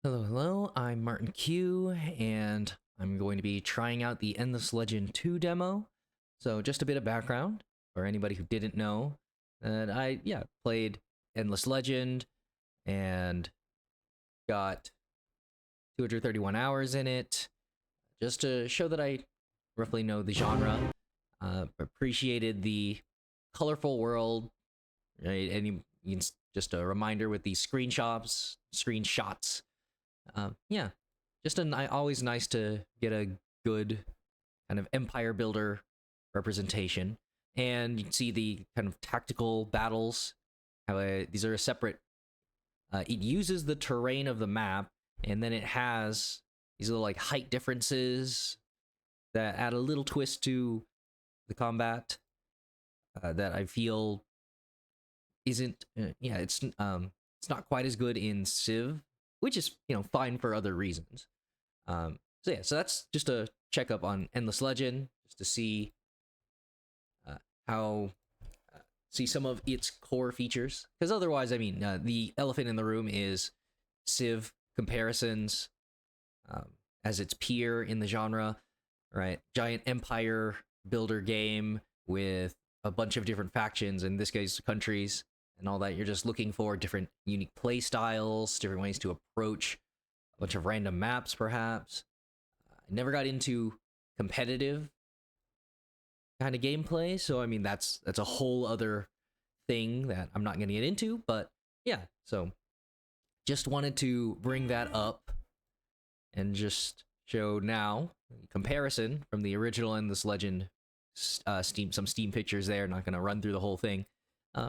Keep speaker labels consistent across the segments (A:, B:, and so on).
A: Hello, hello, I'm Martin Q, and I'm going to be trying out the Endless Legend 2 demo. So just a bit of background for anybody who didn't know, that I played Endless Legend and got 231 hours in it, just to show that I roughly know the genre. Appreciated the colorful world, right? And just a reminder with these screenshots. Just always nice to get a good kind of empire builder representation, and you can see the kind of tactical battles. How these are a separate. It uses the terrain of the map, and then it has these little like height differences that add a little twist to the combat that I feel isn't. It's not quite as good in Civ, which is fine for other reasons. So that's just a checkup on Endless Legend, just to see how see some of its core features. Because otherwise, I mean, the elephant in the room is Civ comparisons as its peer in the genre, right? Giant empire builder game with a bunch of different factions, in this case, countries, and all that. You're just looking for different unique play styles, different ways to approach a bunch of random maps, perhaps. I never got into competitive kind of gameplay, so I mean that's a whole other thing that I'm not going to get into. But yeah, so just wanted to bring that up and just show now comparison from the original Endless Legend. Some Steam pictures there. Not going to run through the whole thing.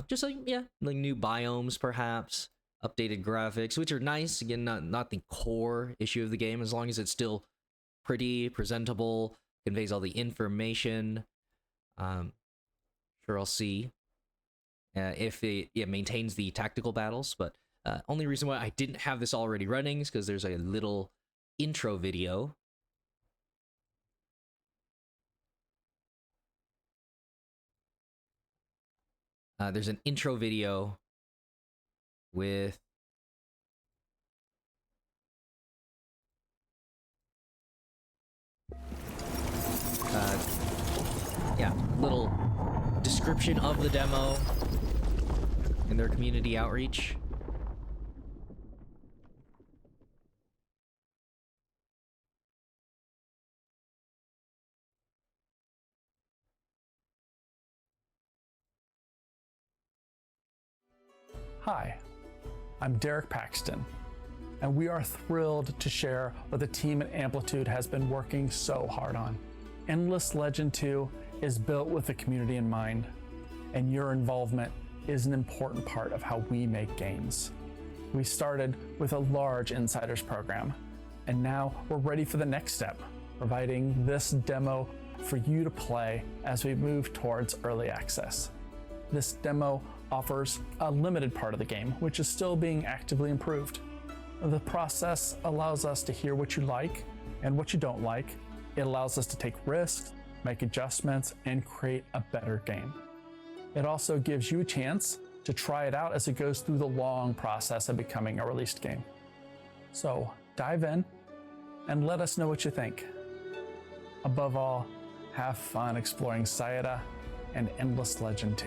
A: Just like new biomes, perhaps updated graphics, which are nice. Again, not the core issue of the game, as long as it's still pretty presentable, conveys all the information. Sure, I'll see if it maintains the tactical battles. But only reason why I didn't have this already running is because there's a little intro video. There's an intro video with little description of the demo and their community outreach.
B: Hi, I'm Derek Paxton, and we are thrilled to share what the team at Amplitude has been working so hard on. Endless Legend 2 is built with the community in mind, and your involvement is an important part of how we make games. We started with a large insiders program, and now we're ready for the next step, providing this demo for you to play as we move towards early access. This demo offers a limited part of the game, which is still being actively improved. The process allows us to hear what you like and what you don't like. It allows us to take risks, make adjustments, and create a better game. It also gives you a chance to try it out as it goes through the long process of becoming a released game. So dive in and let us know what you think. Above all, have fun exploring Sayada and Endless Legend 2.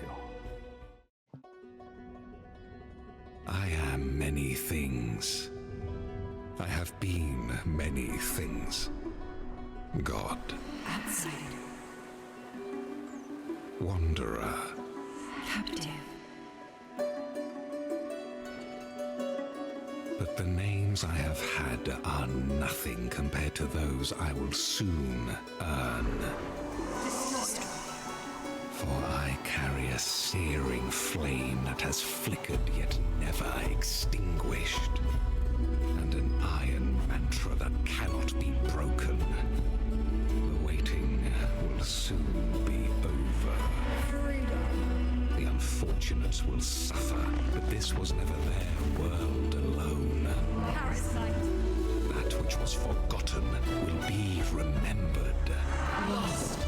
C: I am many things. I have been many things. God.
D: Outsider.
C: Wanderer.
D: Captive.
C: But the names I have had are nothing compared to those I will soon earn.
D: Destroyer.
C: For I carry a searing flame that has flickered yet never extinguished, and an iron mantra that cannot be broken. The waiting will soon be over.
D: Freedom.
C: The unfortunates will suffer, but this was never their world alone.
D: Parasite.
C: That which was forgotten will be remembered.
D: Lost.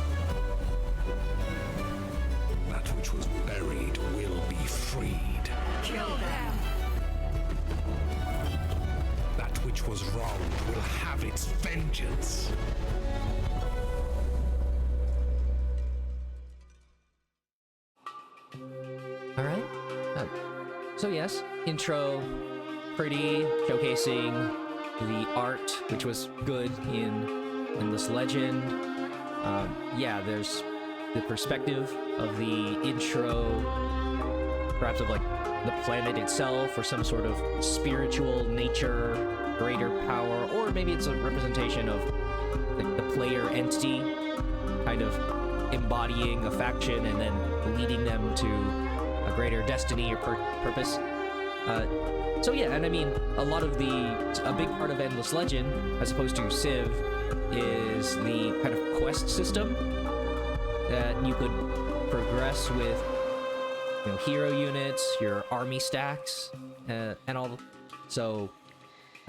C: That which was buried will be freed.
D: Kill them.
C: That which was wronged will have its vengeance.
A: All right. So yes, intro, pretty, showcasing the art, which was good in Endless Legend. Yeah, there's the perspective of the intro, perhaps of like the planet itself, or some sort of spiritual nature, greater power, or maybe it's a representation of the player entity, kind of embodying a faction and then leading them to a greater destiny or purpose. So yeah, and I mean, a big part of Endless Legend, as opposed to Civ, is the kind of quest system that you could progress with, you know, hero units, your army stacks, and all. So,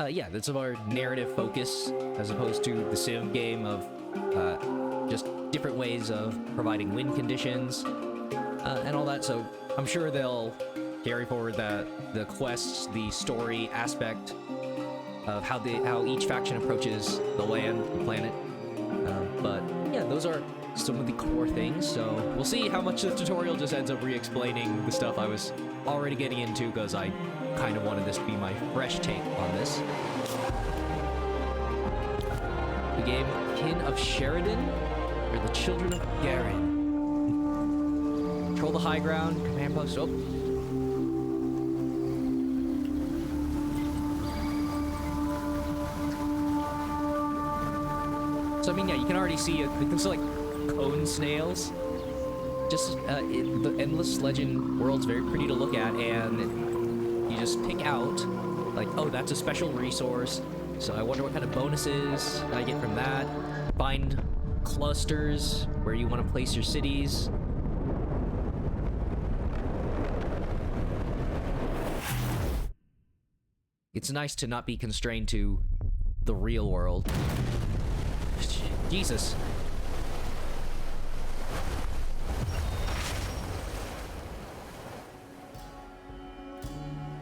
A: yeah, that's a more narrative focus as opposed to the Civ game of just different ways of providing win conditions and all that. So I'm sure they'll carry forward the quests, the story aspect of how each faction approaches the land, the planet. But yeah, those are some of the core things. So we'll see how much the tutorial just ends up re-explaining the stuff I was already getting into, because I kind of wanted this to be my fresh take on this. The game Kin of Sheridan, or the Children of Garen. Control the high ground, command post. Oh. So I mean, yeah, you can already see those like cone snails. Just the Endless Legend world's very pretty to look at, and you just pick out like, oh, that's a special resource. So I wonder what kind of bonuses I get from that. Find clusters where you want to place your cities. It's nice to not be constrained to the real world. Jesus.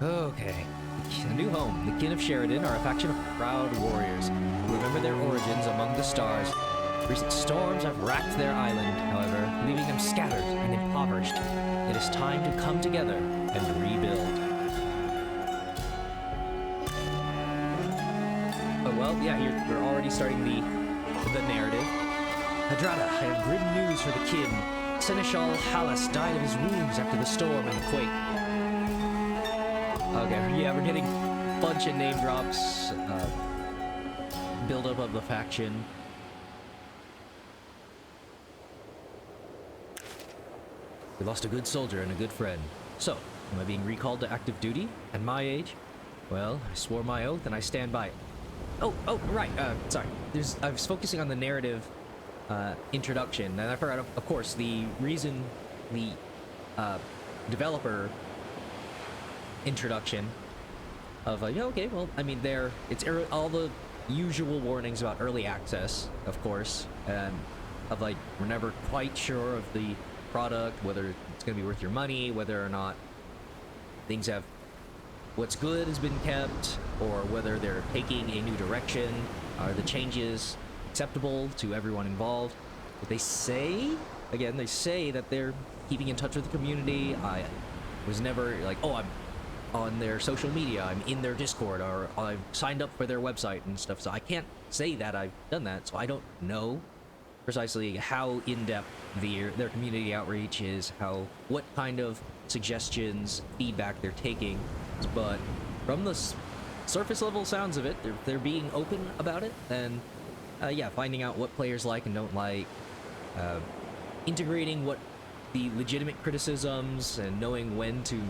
A: Okay. A new home. The Kin of Sheridan are a faction of proud warriors who remember their origins among the stars. Recent storms have racked their island, however, leaving them scattered and impoverished. It is time to come together and rebuild. Oh well, yeah, here we're already starting the narrative. Hadrada, I have grim news for the Kin. Seneschal Hallas died of his wounds after the storm and the quake. Okay, yeah, we're getting a bunch of name drops, build-up of the faction. We lost a good soldier and a good friend. So, am I being recalled to active duty? At my age? Well, I swore my oath and I stand by it. Oh, right, sorry. I was focusing on the narrative, introduction, and I forgot, of course, the reason the, developer introduction of, okay, well, I mean, it's all the usual warnings about early access, of course, and of, like, we're never quite sure of the product, whether it's going to be worth your money, whether or not things have what's good has been kept, or whether they're taking a new direction. Are the changes acceptable to everyone involved? But they say that they're keeping in touch with the community. I was never like, oh, I'm on their social media, I'm in their Discord, or I've signed up for their website and stuff, so I can't say that I've done that, so I don't know precisely how in-depth their community outreach is, what kind of suggestions, feedback they're taking. But from the surface level sounds of it, they're being open about it, and yeah, finding out what players like and don't like, integrating what the legitimate criticisms, and knowing when to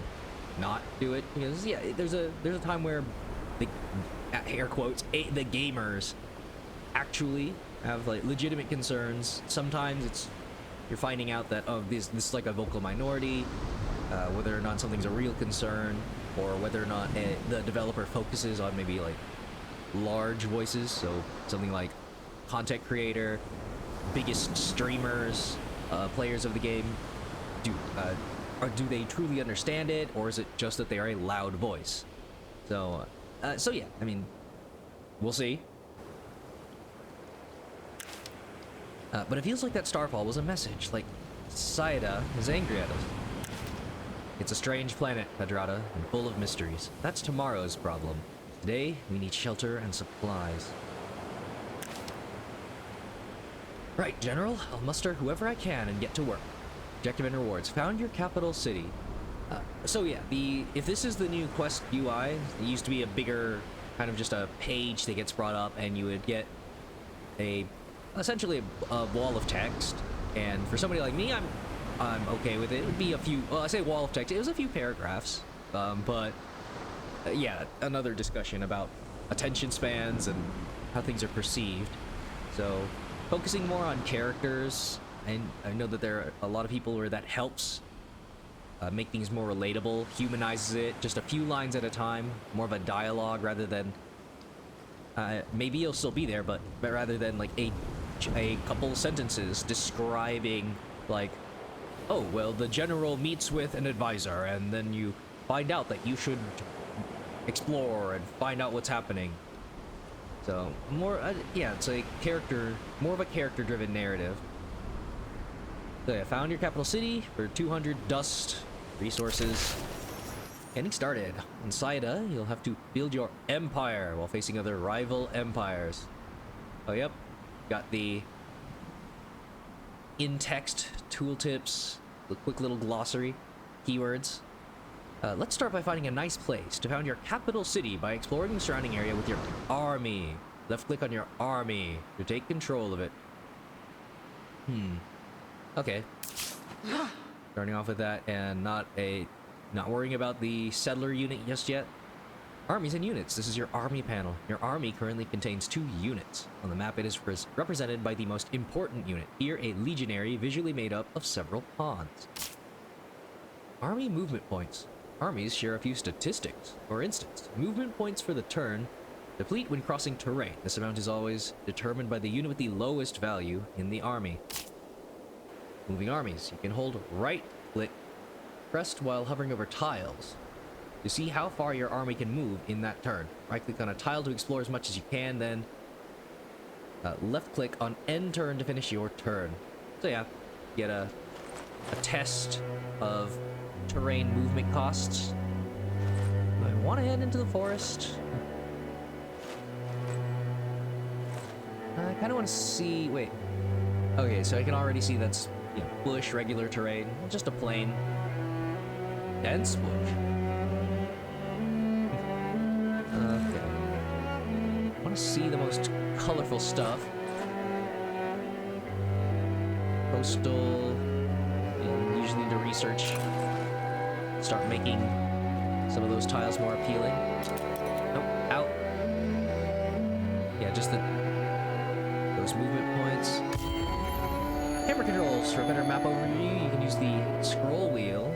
A: not do it, because yeah, there's a time where the air quotes the gamers actually have like legitimate concerns. Sometimes you're finding out that, oh, this is like a vocal minority, whether or not something's a real concern, or whether or not the developer focuses on maybe like large voices, so something like content creator, biggest streamers, players of the game. Do they truly understand it, or is it just that they are a loud voice? So yeah, I mean, We'll see. But it feels like that starfall was a message, like Saida is angry at us. It's a strange planet, Pedrada, and full of mysteries. That's tomorrow's problem. Today, we need shelter and supplies. Right, General. I'll muster whoever I can and get to work. Objective and rewards. Found your capital city. So yeah, if this is the new quest UI, it used to be a bigger, kind of just a page that gets brought up, and you would get essentially a wall of text. And for somebody like me, I'm okay with it. It would be a few. Well, I say wall of text. It was a few paragraphs, but yeah, another discussion about attention spans and how things are perceived. So, focusing more on characters, and I know that there are a lot of people where that helps make things more relatable, humanizes it, just a few lines at a time, more of a dialogue rather than maybe you'll still be there, but rather than like a couple sentences describing like, oh, well, the general meets with an advisor, and then you find out that you should explore and find out what's happening. So more, yeah, it's a more of a character-driven narrative. So yeah, found your capital city for 200 dust resources. Getting started. On Saida, you'll have to build your empire while facing other rival empires. Oh, yep. Got the in-text tooltips, the quick little glossary, keywords. Let's start by finding a nice place to found your capital city by exploring the surrounding area with your army. Left click on your army to take control of it. Okay. Starting off with that, and not worrying about the settler unit just yet. Armies and units. This is your army panel. Your army currently contains 2 units. On the map, it is represented by the most important unit. Here, a legionary visually made up of several pawns. Army movement points. Armies share a few statistics. For instance, movement points for the turn deplete when crossing terrain. This amount is always determined by the unit with the lowest value in the army. Moving armies. You can hold right-click pressed while hovering over tiles to see how far your army can move in that turn. Right-click on a tile to explore as much as you can, then left-click on end turn to finish your turn. So yeah, get a test of terrain movement costs. I want to head into the forest. I kind of want to see... Wait. Okay, so I can already see that's bush, regular terrain, just a plain dense bush. Okay. I want to see the most colorful stuff. Coastal. You usually need to research. Start making some of those tiles more appealing. Nope, out. Yeah, just those movement points. Camera controls for a better map overview. You can use the scroll wheel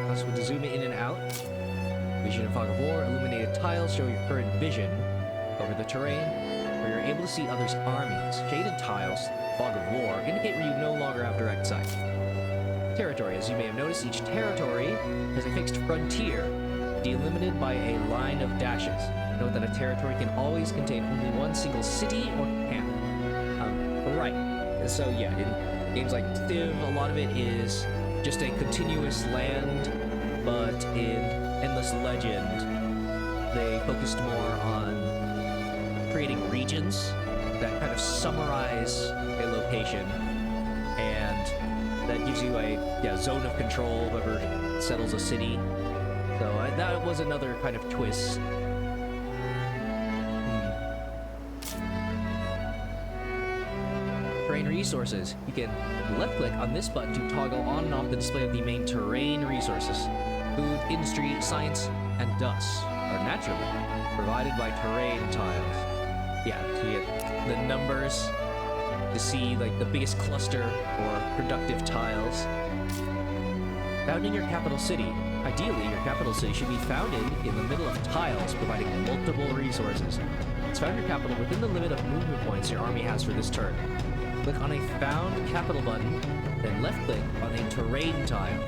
A: also to zoom in and out. Vision and Fog of War. Illuminated tiles show your current vision over the terrain, where you're able to see others' armies. Shaded tiles, Fog of War, indicate where you no longer have direct sight. Territory. As you may have noticed, each territory has a fixed frontier, delimited by a line of dashes. Note that a territory can always contain only one single city or camp. Right. So yeah, in games like Civ, a lot of it is just a continuous land, but in Endless Legend, they focused more on creating regions that kind of summarize a location, and that gives you a zone of control, whoever settles a city. So that was another kind of twist. Terrain resources. You can left-click on this button to toggle on and off the display of the main terrain resources. Food, industry, science, and dust are naturally provided by terrain tiles. Yeah, you get the numbers to see like the biggest cluster or productive tiles. Founding your capital city. Ideally, your capital city should be founded in the middle of tiles, providing multiple resources. Let's found your capital within the limit of movement points your army has for this turn. Click on a Found Capital button, then left-click on a terrain tile.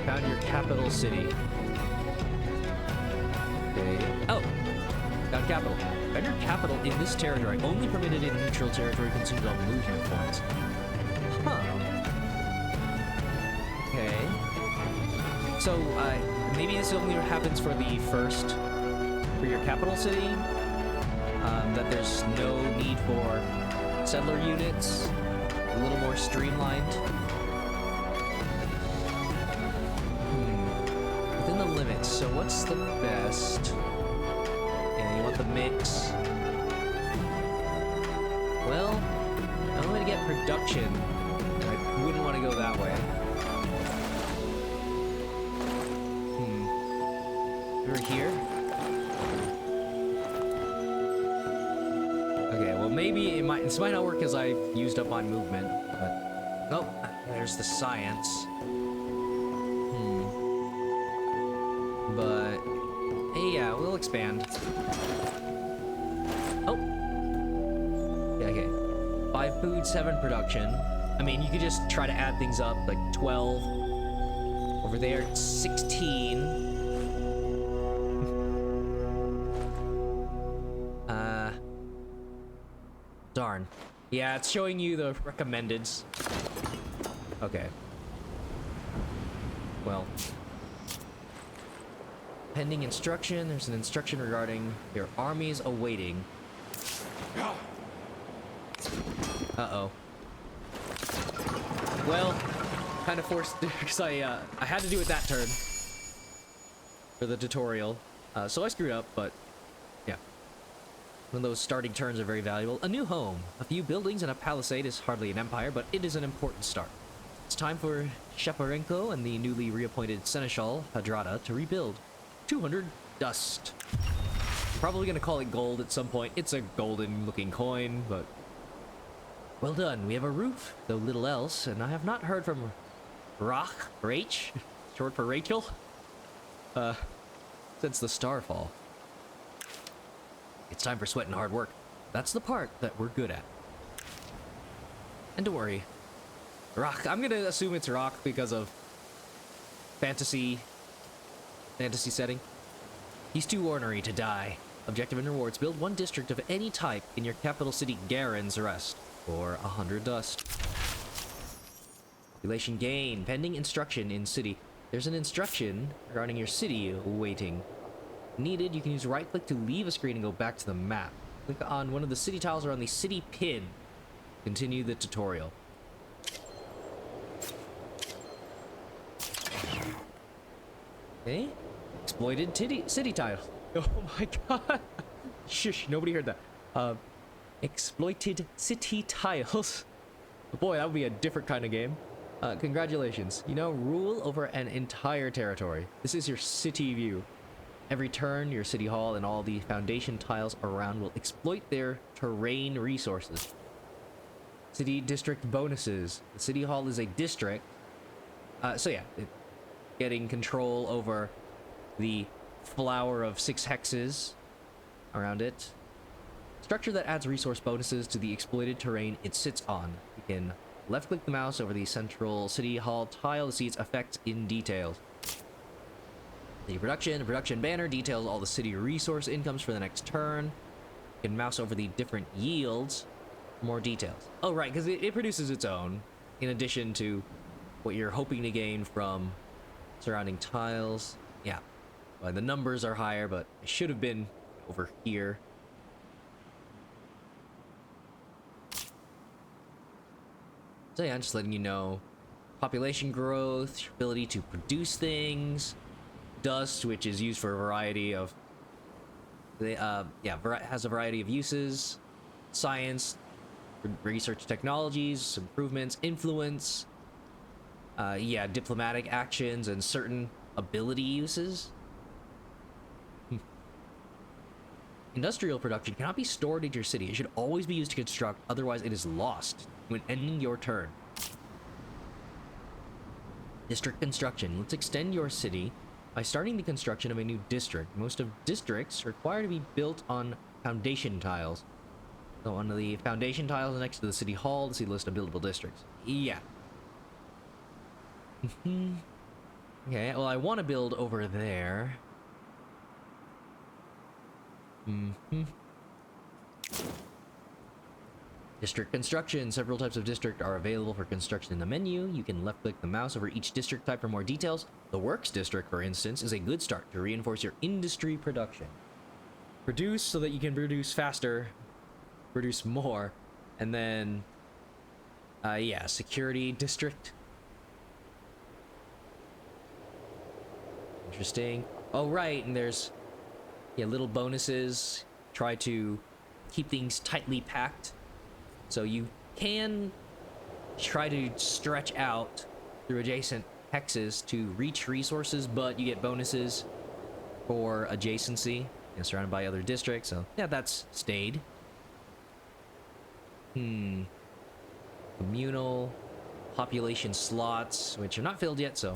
A: Found your capital city. Okay. Oh! Found capital. Spend your capital in this territory. Only permitted in neutral territory. Consumes all movement points. Huh. Okay. So, maybe this only happens for the first, for your capital city. That there's no need for settler units. A little more streamlined. Within the limits. So what's the best? Yeah, you want the mix. Well, I'm going to get production. I wouldn't want to go that way. Over here. Okay, well maybe this might not work because I used up my movement, but oh, there's the science. But hey, yeah, we'll expand. Oh, yeah, okay. 5 food, 7 production. I mean, you could just try to add things up, like 12 over there, 16. Darn. Yeah, it's showing you the recommendeds. Okay. Well. Pending instruction. There's an instruction regarding your armies awaiting. Uh-oh. Well, kind of forced because I had to do it that turn for the tutorial. So I screwed up, but yeah. When those starting turns are very valuable. A new home. A few buildings and a palisade is hardly an empire, but it is an important start. It's time for Sheparenko and the newly reappointed Seneschal Hadrada to rebuild. 200 dust. I'm probably gonna call it gold at some point. It's a golden looking coin, but well done. We have a roof, though little else, and I have not heard from Rach, short for Rachel, since the starfall. It's time for sweat and hard work. That's the part that we're good at. And don't worry, Rock. I'm gonna assume it's Rock because of fantasy setting. He's too ornery to die. Objective and rewards. Build 1 district of any type in your capital city Garen's Rest for 100 dust. Population gain. Pending instruction in city. There's an instruction regarding your city waiting. Needed, you can use right click to leave a screen and go back to the map. Click on one of the city tiles or on the city pin. Continue the tutorial. Okay. Exploited city tile. Oh my god. Shush, nobody heard that. Exploited city tiles. Boy, that would be a different kind of game. Congratulations. You now rule over an entire territory. This is your city view. Every turn, your city hall and all the foundation tiles around will exploit their terrain resources. City district bonuses. The city hall is a district. So yeah, getting control over the flower of 6 hexes around it. Structure that adds resource bonuses to the exploited terrain it sits on. You can left-click the mouse over the central city hall tile to see its effects in detail. The production banner details all the city resource incomes for the next turn. You can mouse over the different yields for more details. Oh, right, because it produces its own, in addition to what you're hoping to gain from surrounding tiles. Yeah, well, the numbers are higher, but it should have been over here. So yeah, I'm just letting you know. Population growth, your ability to produce things. Dust, which is used for a variety of has a variety of uses. Science, research technologies, improvements, influence, diplomatic actions and certain ability uses. Industrial production cannot be stored in your city. It should always be used to construct, otherwise it is lost when ending your turn. District construction. Let's extend your city by starting the construction of a new district. Most of districts require to be built on foundation tiles. So on the foundation tiles next to the city hall, see the list of buildable districts. Yeah. Okay, well I want to build over there. Mm-hmm. District construction. Several types of district are available for construction in the menu. You can left-click the mouse over each district type for more details. The Works District, for instance, is a good start to reinforce your industry production. Produce so that you can produce faster, produce more, and then, yeah, Security District. Interesting. Oh, right, and there's, yeah, little bonuses. Try to keep things tightly packed. So you can try to stretch out through adjacent hexes to reach resources, but you get bonuses for adjacency and surrounded by other districts. So yeah, that's stayed. Communal population slots, which are not filled yet, so.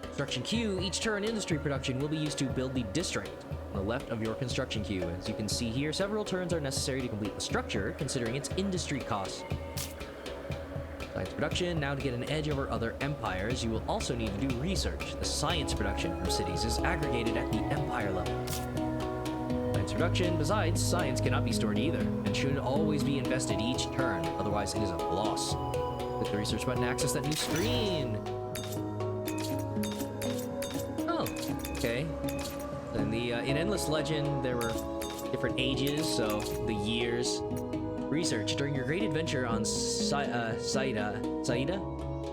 A: Construction queue. Each turn industry production will be used to build the district on the left of your construction queue. As you can see here, several turns are necessary to complete the structure, considering its industry costs. Science production. Now, to get an edge over other empires, you will also need to do research. The science production from cities is aggregated at the empire level. Science production. Besides, science cannot be stored either, and should always be invested each turn, otherwise it is a loss. Click the research button to access that new screen. Oh, okay. In the in Endless Legend, there were different ages, so the years. Research. During your great adventure on Saida,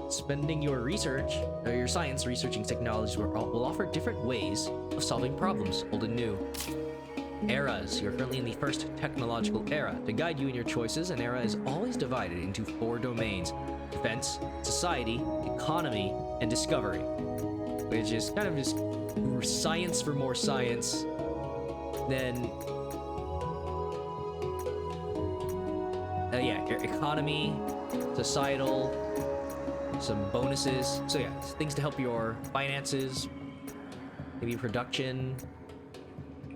A: spending your research, or your science researching technologies will offer different ways of solving problems, old and new. Eras. You're currently in the first technological era. To guide you in your choices, an era is always divided into 4 domains: defense, society, economy, and discovery. Which is kind of just science for more science. Then yeah, your economy, societal, some bonuses. So yeah, things to help your finances, maybe production,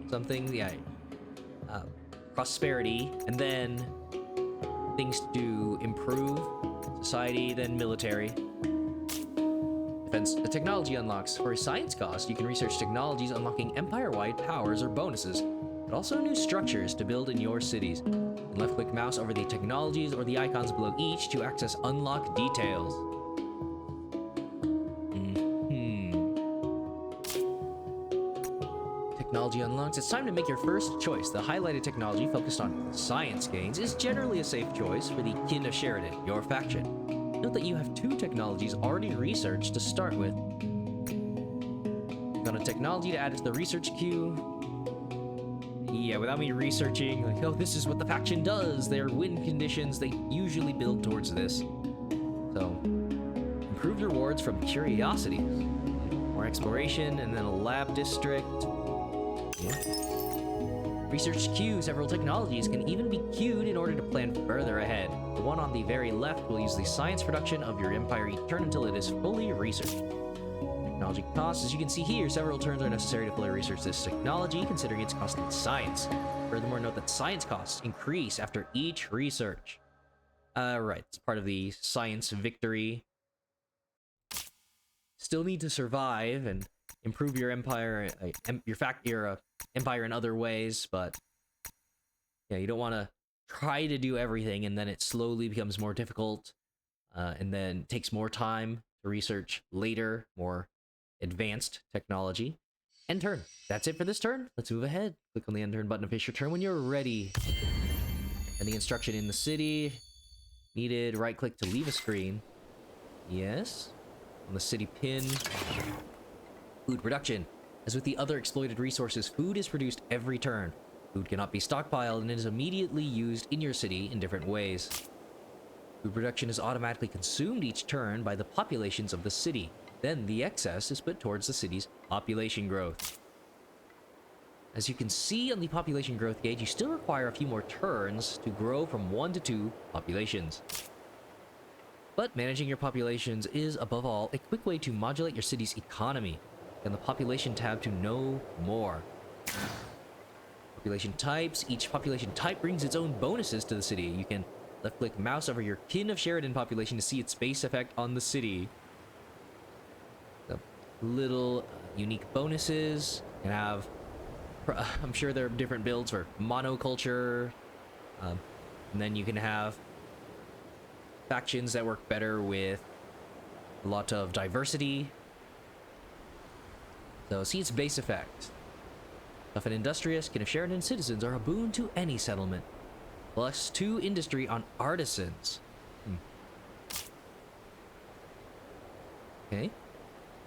A: something. Yeah, prosperity, and then things to improve society, then military. Defense. The technology unlocks. For a science cost, you can research technologies unlocking empire-wide powers or bonuses, but also new structures to build in your cities. You can left-click mouse over the technologies or the icons below each to access unlock details. Technology unlocks. It's time to make your first choice. The highlighted technology focused on science gains is generally a safe choice for the kin of Sheridan, your faction. Note that you have 2 technologies already researched to start with. Click on a technology to add it to the research queue. Yeah, without me researching, like, oh, this is what the faction does. Their win conditions, they usually build towards this. So, improved rewards from curiosities. More exploration, and then a lab district. Yeah. Research queue. Several technologies can even be queued in order to plan further ahead. The one on the very left will use the science production of your empire each turn until it is fully researched. Technology costs. As you can see here, several turns are necessary to fully research this technology, considering its cost in science. Furthermore, note that science costs increase after each research. Right, it's part of the science victory. Still need to survive and improve your empire, your empire in other ways, but yeah, you don't want to try to do everything and then it slowly becomes more difficult, and then takes more time to research later, more advanced technology. End turn. That's it for this turn. Let's move ahead. Click on the end turn button to finish your turn when you're ready. Ending instruction in the city. Needed. Right click to leave a screen. Yes. On the city pin. Food production. As with the other exploited resources, food is produced every turn. Food cannot be stockpiled and is immediately used in your city in different ways. Food production is automatically consumed each turn by the populations of the city. Then the excess is put towards the city's population growth. As you can see on the population growth gauge, you still require a few more turns to grow from 1 to 2 populations. But managing your populations is, above all, a quick way to modulate your city's economy. And the population tab to know more. Population types. Each population type brings its own bonuses to the city. You can left-click mouse over your kin of Sheridan population to see its base effect on the city. The little unique bonuses. You can have I'm sure there are different builds for monoculture, and then you can have factions that work better with a lot of diversity. So see its base effect. Tough and industrious, can of Sheridan citizens are a boon to any settlement. +2 industry on artisans. Okay.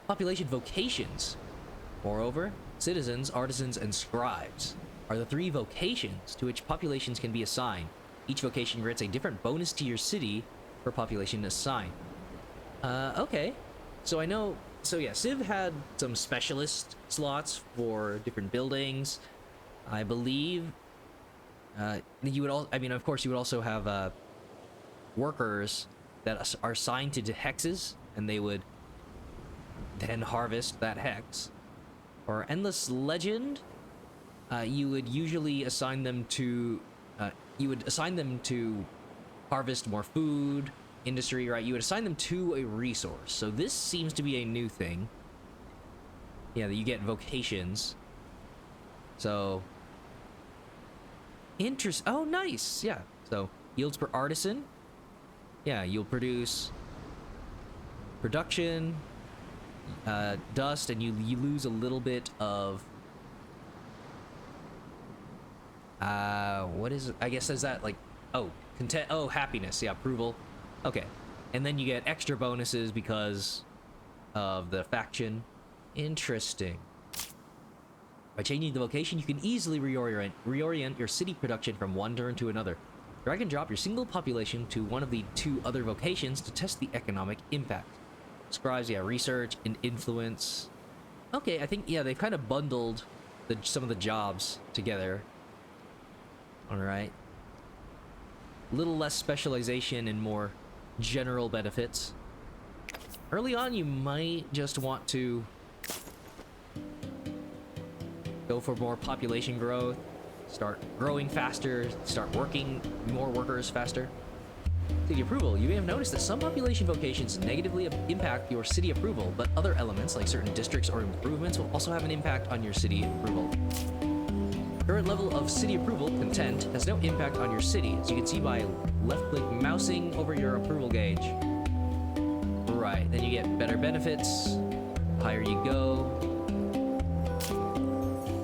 A: Population vocations. Moreover, citizens, artisans, and scribes are the 3 vocations to which populations can be assigned. Each vocation grants a different bonus to your city per population assigned. Okay. So I know... So yeah, Civ had some specialist slots for different buildings. I believe... you would all... I mean, of course, you would also have workers that are assigned to hexes, and they would then harvest that hex. For Endless Legend, you would usually assign them to harvest more food, industry, right? You would assign them to a resource. So this seems to be a new thing. Yeah, that you get vocations. So oh, nice. Yeah. So yields per artisan. Yeah, you'll produce production, dust, and you lose a little bit of what is it? I guess is that like content, happiness, yeah, approval. Okay. And then you get extra bonuses because of the faction. Interesting. By changing the vocation, you can easily reorient your city production from one turn to another. Drag and drop your single population to one of the 2 other vocations to test the economic impact. Scribes, yeah, research and influence. Okay, I think, yeah, they've kind of bundled some of the jobs together. Alright. Little less specialization and more general benefits. Early on, you might just want to go for more population growth, start growing faster, start working more workers faster. City approval. You may have noticed that some population vocations negatively impact your city approval, but other elements like certain districts or improvements will also have an impact on your city approval. Current level of city approval, content, has no impact on your city, as you can see by left-click mousing over your approval gauge. Right, then you get better benefits, higher you go.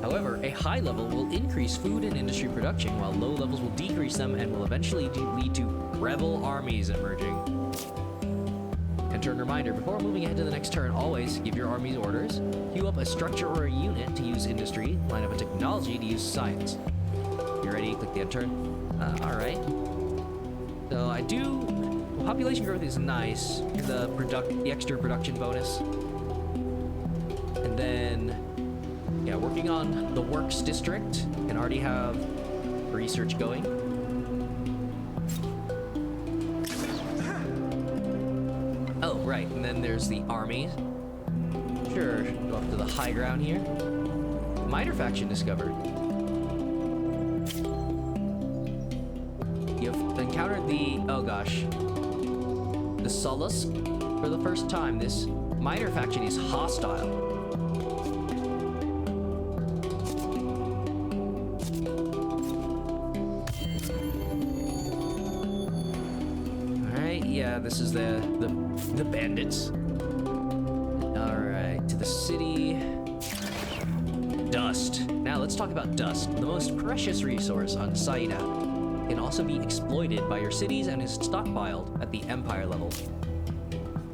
A: However, a high level will increase food and industry production, while low levels will decrease them and will eventually lead to rebel armies emerging. And turn reminder, before moving ahead to the next turn, always give your armies orders, queue up a structure or a unit to use industry, line up a technology to use science. You ready? Click the end turn. Alright. So I do... Population growth is nice, the extra production bonus. And then... Yeah, working on the Works District, and already have research going. Oh, right, and then there's the army. Sure, go up to the high ground here. Minor faction discovered. You've encountered the, oh gosh, the Solace for the first time. This minor faction is hostile. This is the bandits. All right, to the city. Dust. Now let's talk about dust, the most precious resource on Saida. It can also be exploited by your cities and is stockpiled at the Empire level.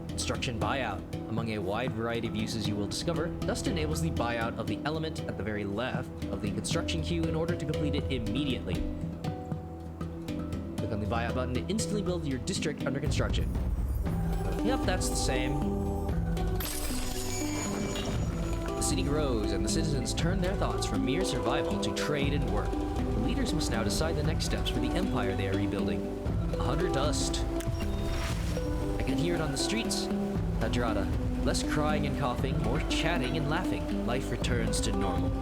A: Construction buyout. Among a wide variety of uses you will discover, dust enables the buyout of the element at the very left of the construction queue in order to complete it immediately. On the buyout button to instantly build your district under construction. Yep, that's the same. The city grows, and the citizens turn their thoughts from mere survival to trade and work. The leaders must now decide the next steps for the empire they are rebuilding. 100 dust. I can hear it on the streets. Hadrada. Less crying and coughing, more chatting and laughing. Life returns to normal.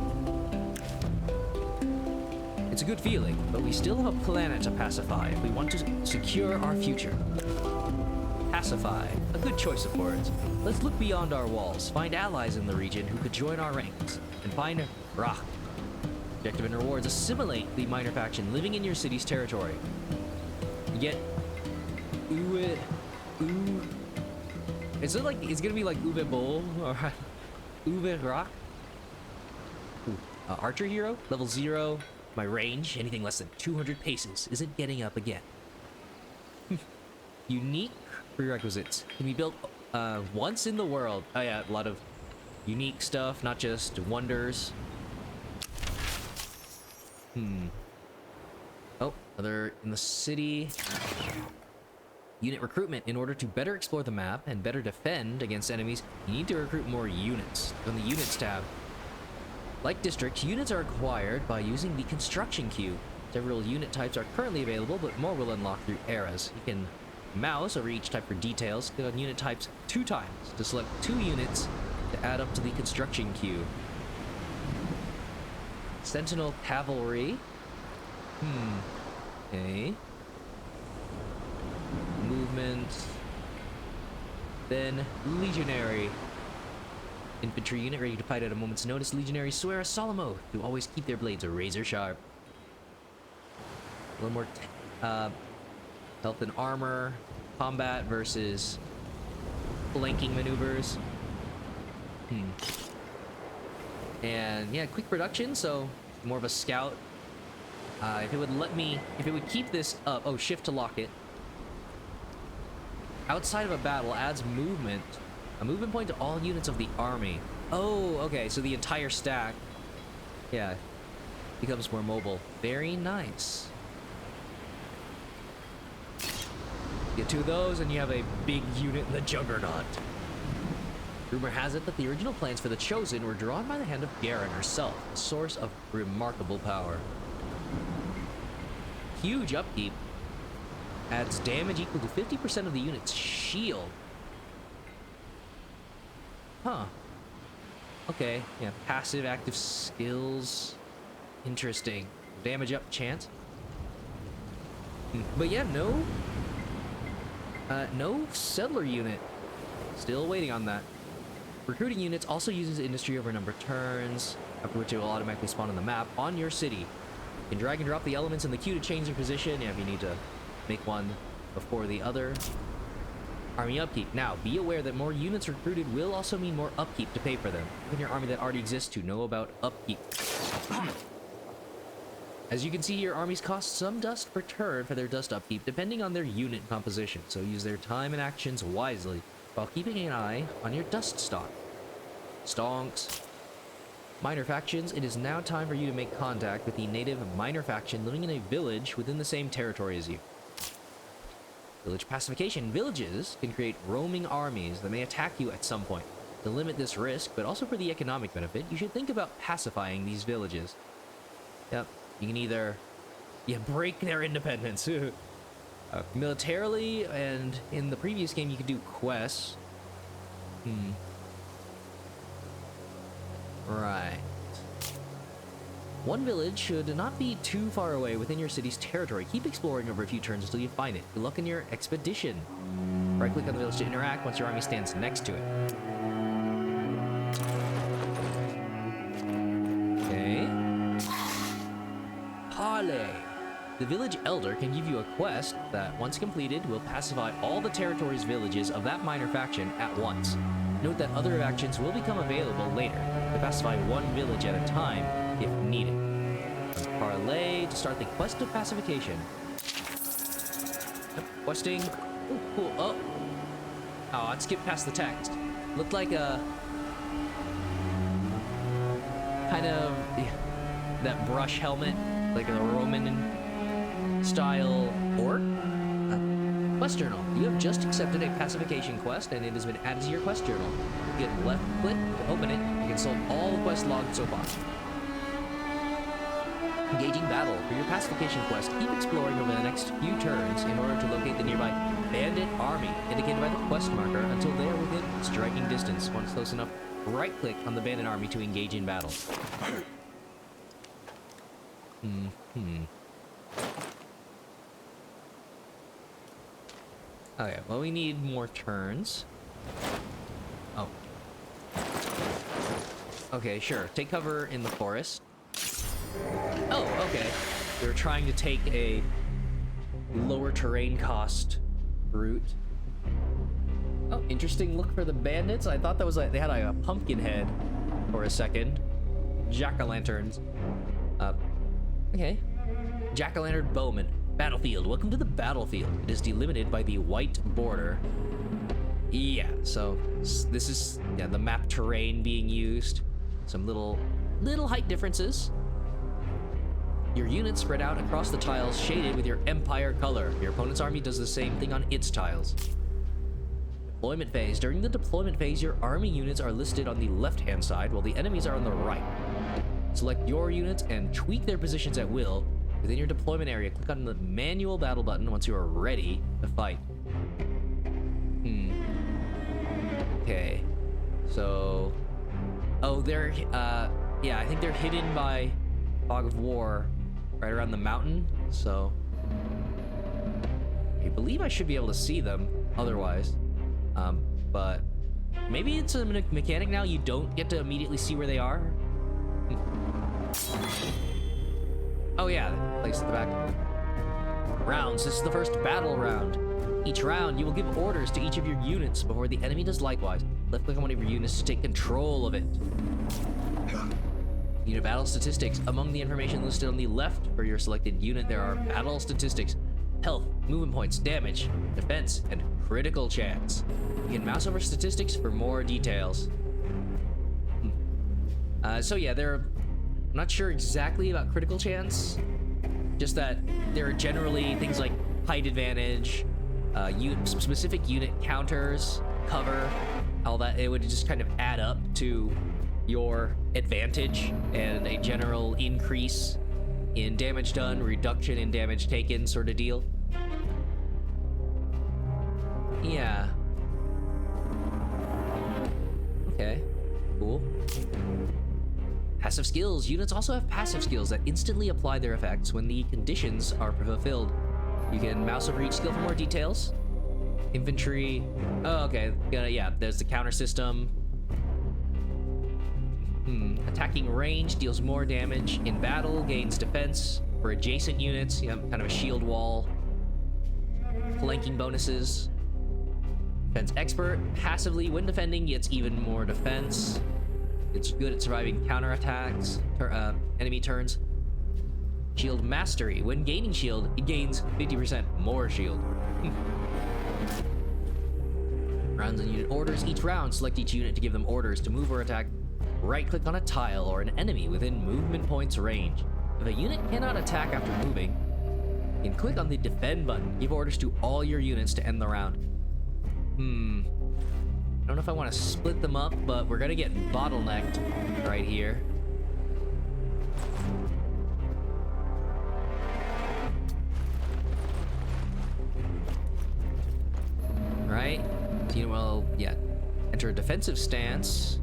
A: It's a good feeling, but we still have a planet to pacify if we want to secure our future. Pacify, a good choice of words. Let's look beyond our walls, find allies in the region who could join our ranks, and find Rock. Objective and rewards: assimilate the minor faction living in your city's territory. You get Is it like it's gonna be like Uwe Boll or Uwe Rock? Archer hero, level 0. My range, anything less than 200 paces, isn't getting up again. Unique prerequisites can be built once in the world. Oh yeah, a lot of unique stuff, not just wonders. Oh, another in the city. Unit recruitment. In order to better explore the map and better defend against enemies, you need to recruit more units. On the Units tab. Like districts, units are acquired by using the construction queue. Several unit types are currently available, but more will unlock through eras. You can mouse over each type for details. Click on unit types 2 times to select 2 units to add up to the construction queue. Sentinel Cavalry. Okay. Movement. Then Legionary. Infantry unit ready to fight at a moment's notice. Legionaries swear a solemn oath to always keep their blades razor sharp. A little more health and armor. Combat versus flanking maneuvers. And yeah, quick production, so more of a scout. If it would keep this up, oh, shift to lock it. Outside of a battle adds movement. A movement point to all units of the army. Oh, okay, so the entire stack, yeah, becomes more mobile. Very nice. Get 2 of those and you have a big unit in the Juggernaut. Rumor has it that the original plans for the Chosen were drawn by the hand of Garen herself, a source of remarkable power. Huge upkeep. Adds damage equal to 50% of the unit's shield. Huh. Okay, yeah, passive, active skills. Interesting. Damage up chance. But yeah, no settler unit. Still waiting on that. Recruiting units also uses industry over number of turns, after which it will automatically spawn on the map on your city. You can drag and drop the elements in the queue to change their position. Yeah, if you need to make one before the other. Army upkeep. Now, be aware that more units recruited will also mean more upkeep to pay for them. Even your army that already exists to know about upkeep. As you can see here, armies cost some dust per turn for their dust upkeep, depending on their unit composition, so use their time and actions wisely, while keeping an eye on your dust stock. Stonks. Minor factions. It is now time for you to make contact with the native minor faction living in a village within the same territory as you. Village pacification. Villages can create roaming armies that may attack you at some point. To limit this risk, but also for the economic benefit, you should think about pacifying these villages. Yep, you can either break their independence militarily, and in the previous game you could do quests. Right. One village should not be too far away within your city's territory. Keep exploring over a few turns until you find it. Good luck in your expedition. Right-click on the village to interact once your army stands next to it. Okay. Parley. The village elder can give you a quest that, once completed, will pacify all the territory's villages of that minor faction at once. Note that other actions will become available later to pacify one village at a time if needed. Parley to start the quest of pacification. Yep, questing. Ooh, cool. Oh, I skipped past the text. Looked like a kind of that brush helmet, like a Roman style orc. Quest journal. You have just accepted a pacification quest, and it has been added to your quest journal. You get left click to open it. You can solve all the quest logged so far. Engaging battle. For your pacification quest, keep exploring over the next few turns in order to locate the nearby bandit army, indicated by the quest marker, until they are within striking distance. Once close enough, right-click on the bandit army to engage in battle. Okay, well, we need more turns. Oh. Okay, sure. Take cover in the forest. They're trying to take a lower terrain cost route. Oh, interesting look for the bandits. I thought that was like they had like a pumpkin head for a second. Jack-o'-lanterns. Okay. Jack-o'-lantern bowman. Battlefield. Welcome to the battlefield. It is delimited by the white border. Yeah, so this is the map terrain being used. Some little height differences. Your units spread out across the tiles shaded with your empire color. Your opponent's army does the same thing on its tiles. Deployment phase. During the deployment phase, your army units are listed on the left-hand side while the enemies are on the right. Select your units and tweak their positions at will. Within your deployment area, click on the manual battle button once you are ready to fight. Okay. So... Oh, they're... yeah, I think they're hidden by Fog of War right around the mountain, so... I believe I should be able to see them otherwise. But... Maybe it's a mechanic now, you don't get to immediately see where they are? Oh yeah, place at the back. Rounds. This is the first battle round. Each round, you will give orders to each of your units before the enemy does likewise. Left click on one of your units to take control of it. Unit battle statistics. Among the information listed on the left for your selected unit, there are battle statistics, health, movement points, damage, defense, and critical chance. You can mouse over statistics for more details. So yeah, I'm not sure exactly about critical chance, just that there are generally things like height advantage, specific unit counters, cover, all that. It would just kind of add up to your advantage and a general increase in damage done, reduction in damage taken sort of deal. Yeah. Okay, cool. Passive skills. Units also have passive skills that instantly apply their effects when the conditions are fulfilled. You can mouse over each skill for more details. Infantry. Oh, okay. Yeah, there's the counter system. Attacking range deals more damage in battle, gains defense for adjacent units. You have kind of a shield wall. Flanking bonuses. Defense expert. Passively, when defending, gets even more defense. It's good at surviving counterattacks, enemy turns. Shield mastery. When gaining shield, it gains 50% more shield. Rounds and unit orders. Each round, select each unit to give them orders to move or attack. Right-click on a tile or an enemy within movement points range. If a unit cannot attack after moving, you can click on the defend button. Give orders to all your units to end the round. I don't know if I want to split them up, but we're gonna get bottlenecked right here. Right? So, you know, well, yeah. Enter a defensive stance.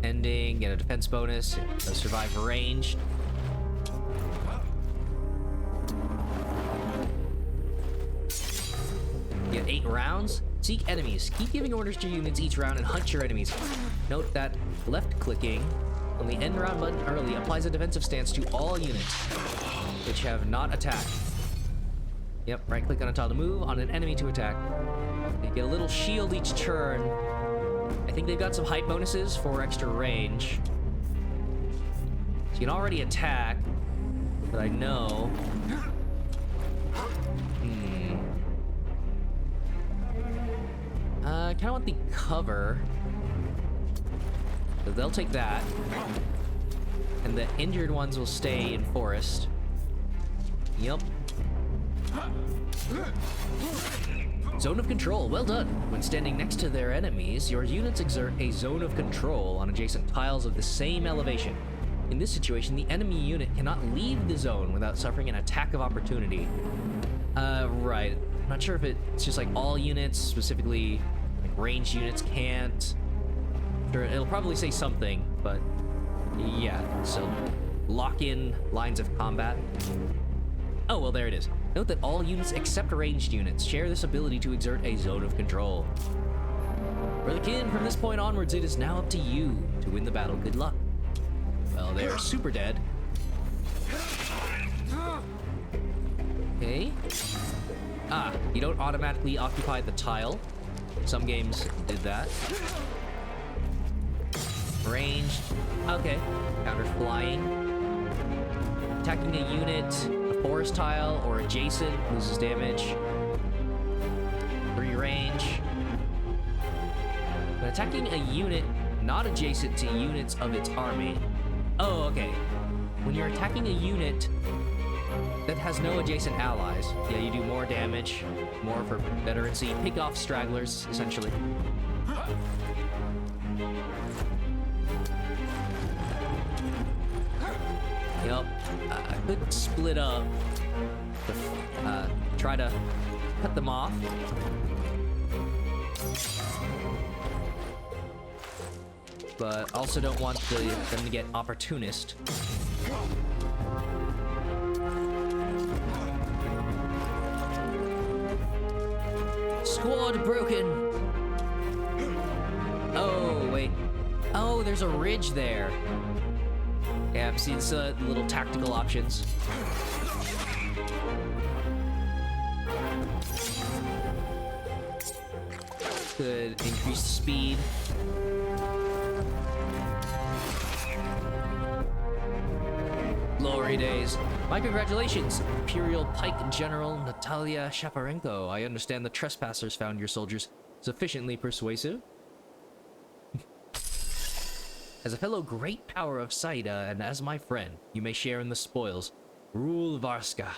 A: Ending, get a defense bonus. Survive ranged. Get 8 rounds. Seek enemies. Keep giving orders to units each round and hunt your enemies. Note that left-clicking on the end round button early applies a defensive stance to all units which have not attacked. Yep, right-click on a tile to move, on an enemy to attack. You get a little shield each turn. I think they've got some height bonuses for extra range. So you can already attack, but I know... I kind of want the cover. So they'll take that. And the injured ones will stay in forest. Yep. Zone of control. Well done. When standing next to their enemies, your units exert a zone of control on adjacent tiles of the same elevation. In this situation, the enemy unit cannot leave the zone without suffering an attack of opportunity. Right. I'm not sure if it's just like all units, specifically like ranged units can't. Sure, it'll probably say something, but yeah. So lock in lines of combat. Oh, well, there it is. Note that all units except ranged units share this ability to exert a zone of control. Brotherkin, from this point onwards, it is now up to you to win the battle. Good luck. Well, they're super dead. Ah, you don't automatically occupy the tile. Some games did that. Ranged. Okay. Counter flying. Attacking a unit, a forest tile, or adjacent loses damage. 3 range. When attacking a unit not adjacent to units of its army. Oh, okay. When you're attacking a unit that has no adjacent allies, yeah, you do more damage, more for veterancy. Pick off stragglers, essentially. Yep. I could split up to try to cut them off. But also don't want them to get opportunist. Squad broken. Oh, wait. Oh, there's a ridge there. Yeah, I've seen some little tactical options. Could increase speed. Glory days. My congratulations, Imperial Pike General Natalia Shaparenko. I understand the trespassers found your soldiers sufficiently persuasive. As a fellow great power of Saida and as my friend, you may share in the spoils. Rule Varska.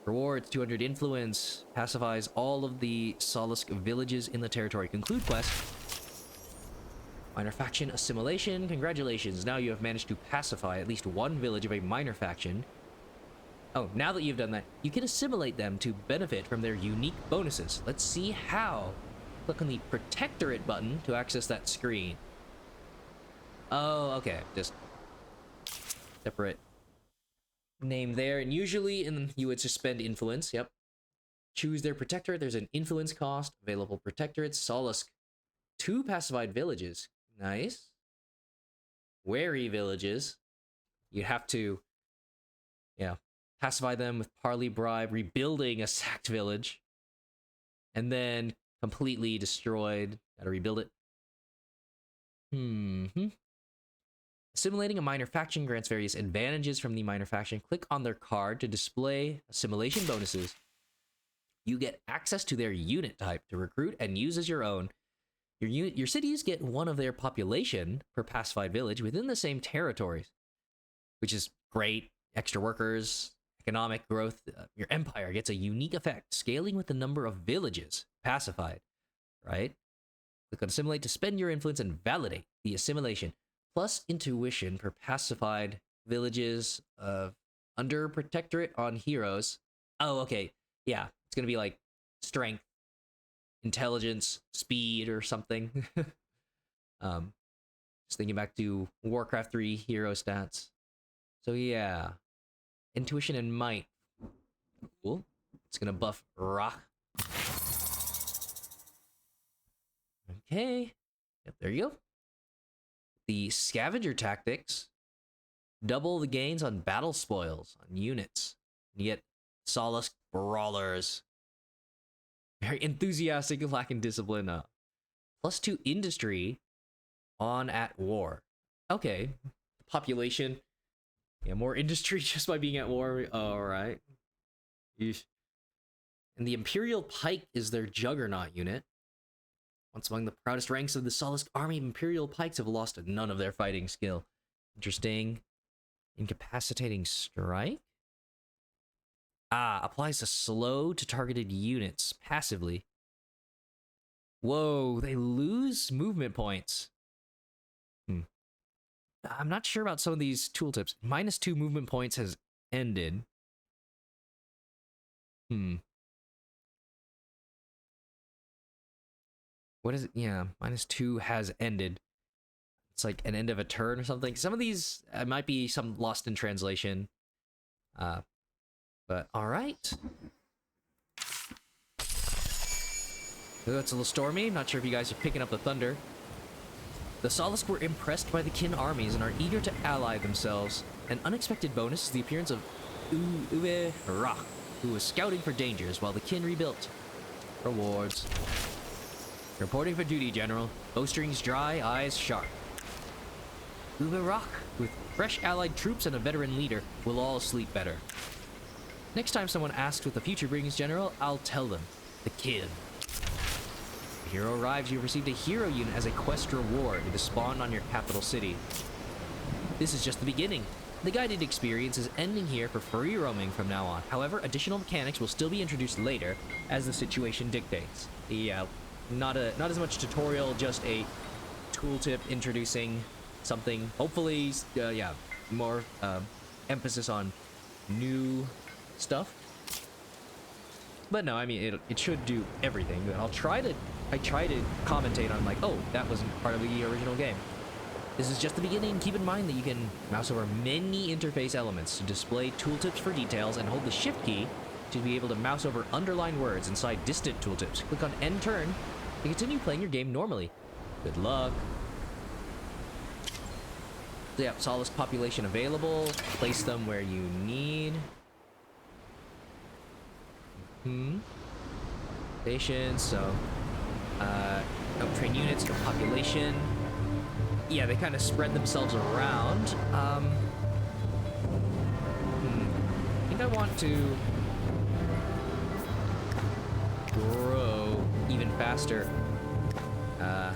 A: Rewards 200 influence. Pacifies all of the Salisk villages in the territory. Conclude quest. Minor faction assimilation. Congratulations. Now you have managed to pacify at least one village of a minor faction. Oh, now that you've done that, you can assimilate them to benefit from their unique bonuses. Let's see how. Click on the Protectorate button to access that screen. Oh, okay. Just separate name there. And usually you would suspend influence. Yep. Choose their protectorate. There's an influence cost. Available protectorates. Salisk. 2 pacified villages. Nice. Wary villages. You have to, yeah, pacify them with parley bribe, rebuilding a sacked village, and then completely destroyed. Gotta rebuild it. Assimilating a minor faction grants various advantages from the minor faction. Click on their card to display assimilation bonuses. You get access to their unit type to recruit and use as your own. Your cities get one of their population per pacified village within the same territories, which is great. Extra workers, economic growth. Your empire gets a unique effect, scaling with the number of villages pacified, right? Click on assimilate to spend your influence and validate the assimilation. Plus intuition per pacified villages under protectorate on heroes. Oh, okay. Yeah, it's going to be like strength, intelligence, speed, or something. Just thinking back to Warcraft 3 hero stats. So yeah, intuition and might. Cool. It's gonna buff rock. Okay. Yep, there you go. The scavenger tactics double the gains on battle spoils on units. You get Solace brawlers. Very enthusiastic and lacking discipline. +2 industry on at war. Okay. Population. Yeah, more industry just by being at war. Alright. And the Imperial Pike is their juggernaut unit. Once among the proudest ranks of the Salisk army, Imperial Pikes have lost none of their fighting skill. Interesting. Incapacitating strike? Ah, applies a slow to targeted units passively. Whoa, they lose movement points. I'm not sure about some of these tooltips. -2 movement points has ended. What is it? Yeah, -2 has ended. It's like an end of a turn or something. Some of these might be some lost in translation. But all right. It's a little stormy. Not sure if you guys are picking up the thunder. The Salisk were impressed by the kin armies and are eager to ally themselves. An unexpected bonus is the appearance of Uwe Rach, who was scouting for dangers while the kin rebuilt. Rewards. Reporting for duty, General. Bowstrings dry, eyes sharp. Uber Rock, with fresh allied troops and a veteran leader, we'll all sleep better. Next time someone asks what the future brings, General, I'll tell them. The kin. The hero arrives, you've received a hero unit as a quest reward. It is spawned on your capital city. This is just the beginning. The guided experience is ending here for free roaming from now on. However, additional mechanics will still be introduced later as the situation dictates. Yeah, not as much tutorial, just a tooltip introducing something. Hopefully, yeah, more emphasis on new stuff. But no, I mean it should do everything. I try to commentate on like, oh, that wasn't part of the original game. This is just the beginning. Keep in mind that you can mouse over many interface elements to display tooltips for details and hold the shift key to be able to mouse over underlined words inside distant tooltips. Click on end turn to continue playing your game normally. Good luck. So yeah, Solace population available. Place them where you need. Stations, so no train units, no population. Yeah, they kind of spread themselves around. I think I want to grow even faster. But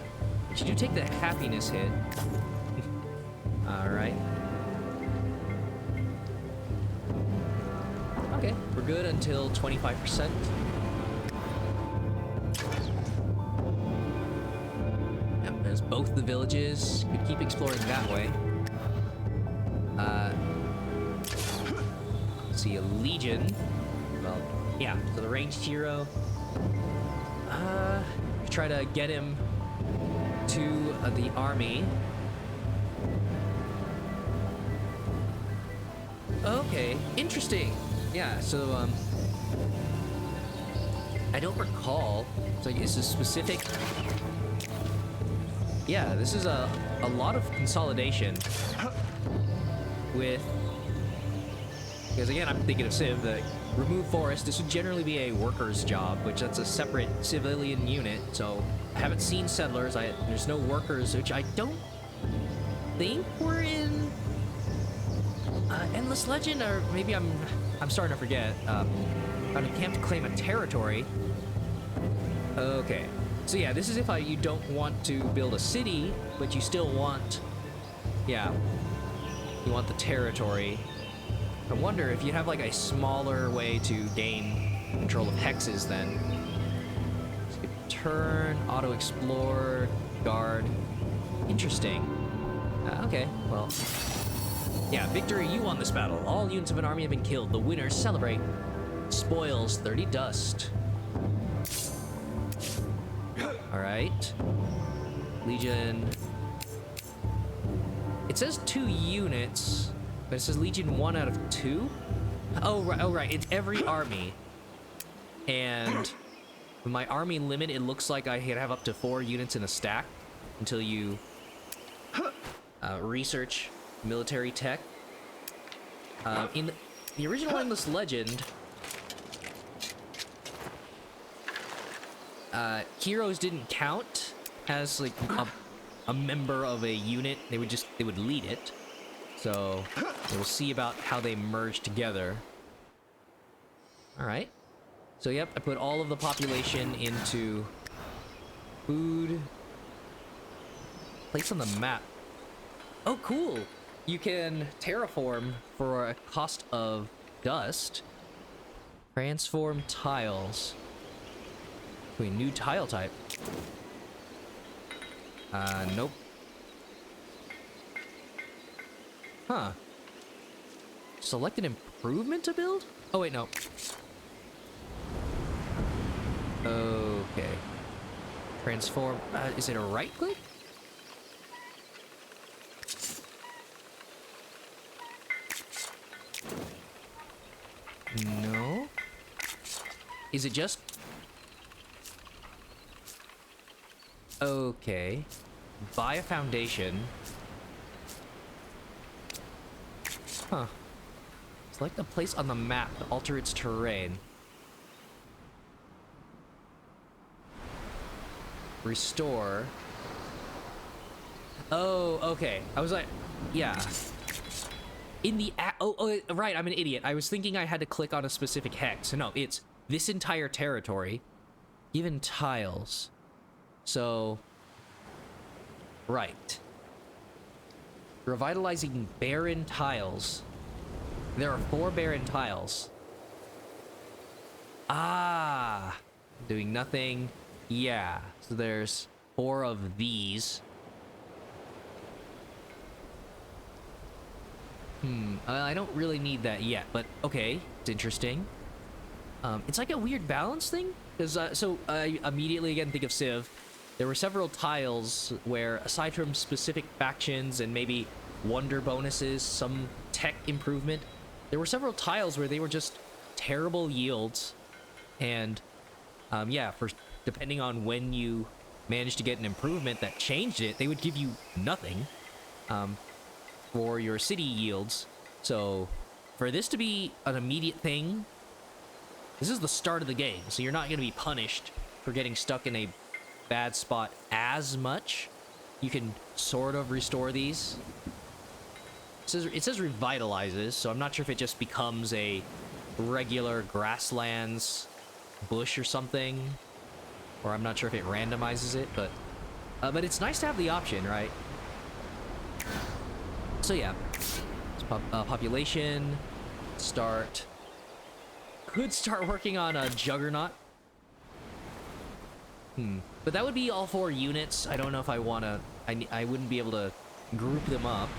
A: you do take the happiness hit. Alright. Okay, we're good until 25%. There's both the villages. Could keep exploring that way. See a legion. Well, yeah. So the ranged hero. Try to get him to the army. Okay, interesting. Yeah. So I don't recall. So it's a specific. Yeah, this is a lot of consolidation with, because again, I'm thinking of Civ, the remove forest. This would generally be a worker's job, which that's a separate civilian unit. So I haven't seen settlers. There's no workers, which I don't think we're in Endless Legend, or maybe I'm starting to forget. On a camp to claim a territory. Okay. So yeah, this is if you don't want to build a city, but you still want, yeah, you want the territory. I wonder if you have like a smaller way to gain control of hexes then. Skip turn, auto explore, guard. Interesting. Okay, well, yeah, victory, you won this battle. All units of an army have been killed. The winners celebrate. Spoils 30 dust. Alright. Legion. It says 2 units, but it says Legion 1 out of 2? Oh, right. It's every army. And with my army limit, it looks like I could have up to 4 units in a stack until you research military tech. In the original Endless Legend, heroes didn't count as like a member of a unit. They would lead it. So we'll see about how they merge together. All right. So yep, I put all of the population into food. Place on the map. Oh, cool. You can terraform for a cost of dust. Transform tiles. To a new tile type. Nope. Huh. Select an improvement to build? Oh, wait, no. Okay. Transform. Is it a right click? No. Is it just... Okay. Buy a foundation. Huh. Select a place on the map to alter its terrain. Restore. Oh, okay. I was like, yeah. In the right, I'm an idiot. I was thinking I had to click on a specific hex. No, it's this entire territory given tiles. So, right. Revitalizing barren tiles. There are 4 barren tiles. Ah, doing nothing. Yeah, so there's 4 of these. I don't really need that yet, but okay, it's interesting. It's like a weird balance thing, because so I immediately again think of Civ. There were several tiles where, aside from specific factions and maybe wonder bonuses, some tech improvement, there were several tiles where they were just terrible yields, and yeah, for depending on when you managed to get an improvement that changed it, they would give you nothing for your city yields. So for this to be an immediate thing, this is the start of the game, so you're not going to be punished for getting stuck in a bad spot as much. You can sort of restore these. It says revitalizes, so I'm not sure if it just becomes a regular grasslands bush or something, or I'm not sure if it randomizes it, but it's nice to have the option, right? So yeah, population, start. Could start working on a juggernaut. But that would be all 4 units. I don't know if I want to. I wouldn't be able to group them up.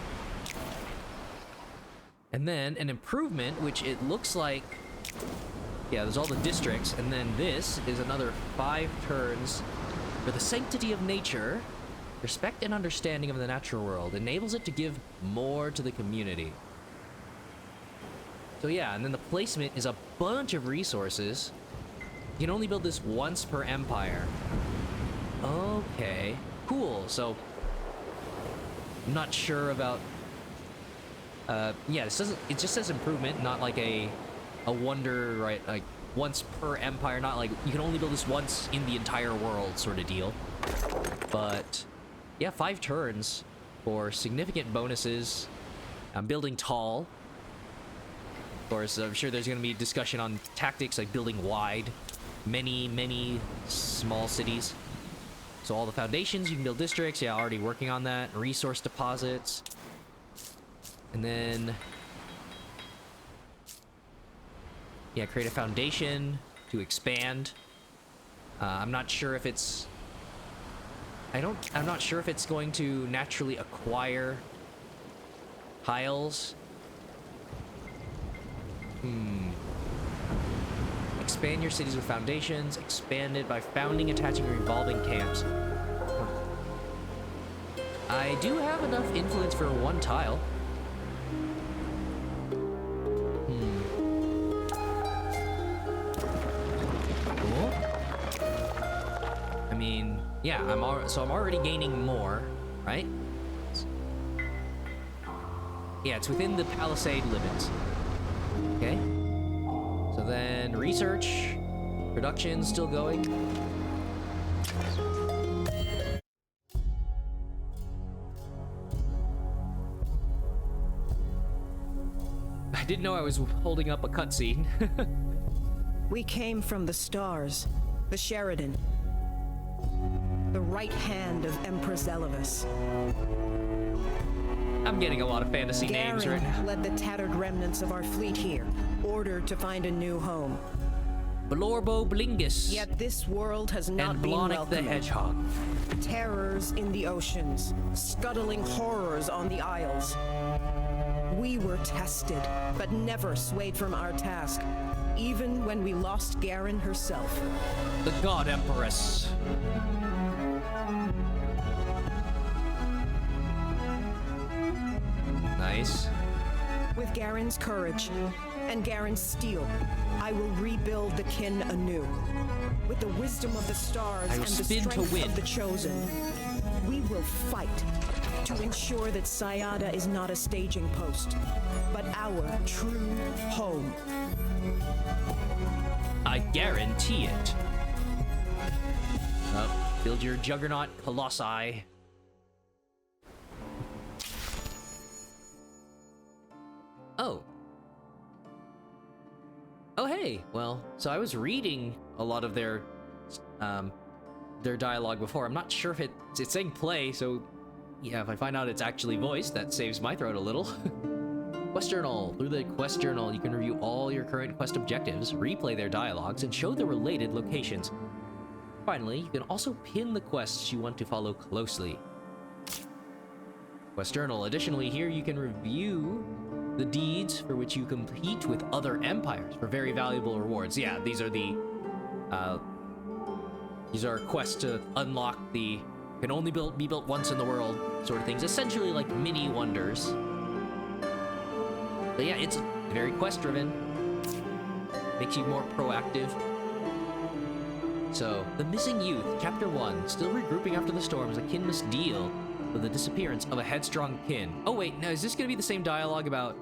A: And then an improvement, which it looks like. Yeah, there's all the districts, and then this is another 5 turns for the sanctity of nature. Respect and understanding of the natural world enables it to give more to the community. So yeah, and then the placement is a bunch of resources. You can only build this once per empire. Okay, cool. So I'm not sure about. Yeah, it just says improvement, not like a wonder, right? Like once per empire, not like you can only build this once in the entire world sort of deal. But yeah, 5 turns for significant bonuses. I'm building tall. Of course, I'm sure there's going to be discussion on tactics like building wide, many small cities. So all the foundations, you can build districts. Yeah, already working on that. Resource deposits. And then, yeah, create a foundation to expand. I'm not sure if it's. I'm not sure if it's going to naturally acquire tiles. Expand your cities with foundations. Expanded by founding, attaching, and revolving camps. I do have enough influence for 1 tile. Cool. I mean, yeah, I'm already gaining more, right? Yeah, it's within the palisade limits. Okay. So then research, production still going. I didn't know I was holding up a cutscene.
E: We came from the stars, the Sheridan, the right hand of Empress Elevus.
A: I'm getting a lot of fantasy names right now.
E: Led the tattered remnants of our fleet here, ordered to find a new home.
A: Blorbo Blingus.
E: Yet this world has not
A: and
E: been
A: Blonic
E: welcoming.
A: the Hedgehog.
E: Terrors in the oceans, scuttling horrors on the isles. We were tested, but never swayed from our task, even when we lost Garen herself.
A: The God Empress. Nice.
E: With Garen's courage and Garen's steel, I will rebuild the kin anew. With the wisdom of the stars
A: I will
E: and the
A: spin to
E: strength
A: win.
E: of the chosen, we will fight to ensure that Sayada is not a staging post, but our true home.
A: I guarantee it. Build your juggernaut colossi. Oh. Oh, hey. Well, so I was reading a lot of their dialogue before. I'm not sure if it's saying play, so yeah, if I find out it's actually voiced, that saves my throat a little. Quest Journal. Through the Quest Journal, you can review all your current quest objectives, replay their dialogues, and show the related locations. Finally, you can also pin the quests you want to follow closely. Quest Journal. Additionally, here you can review the deeds for which you compete with other empires for very valuable rewards. Yeah, these are quests to unlock the can only be built once in the world sort of things. Essentially like mini wonders. But yeah, it's very quest driven. Makes you more proactive. So, The Missing Youth, Chapter 1. Still regrouping after the storms, a kin must deal with the disappearance of a headstrong kin. Oh wait, no, is this gonna be the same dialogue about...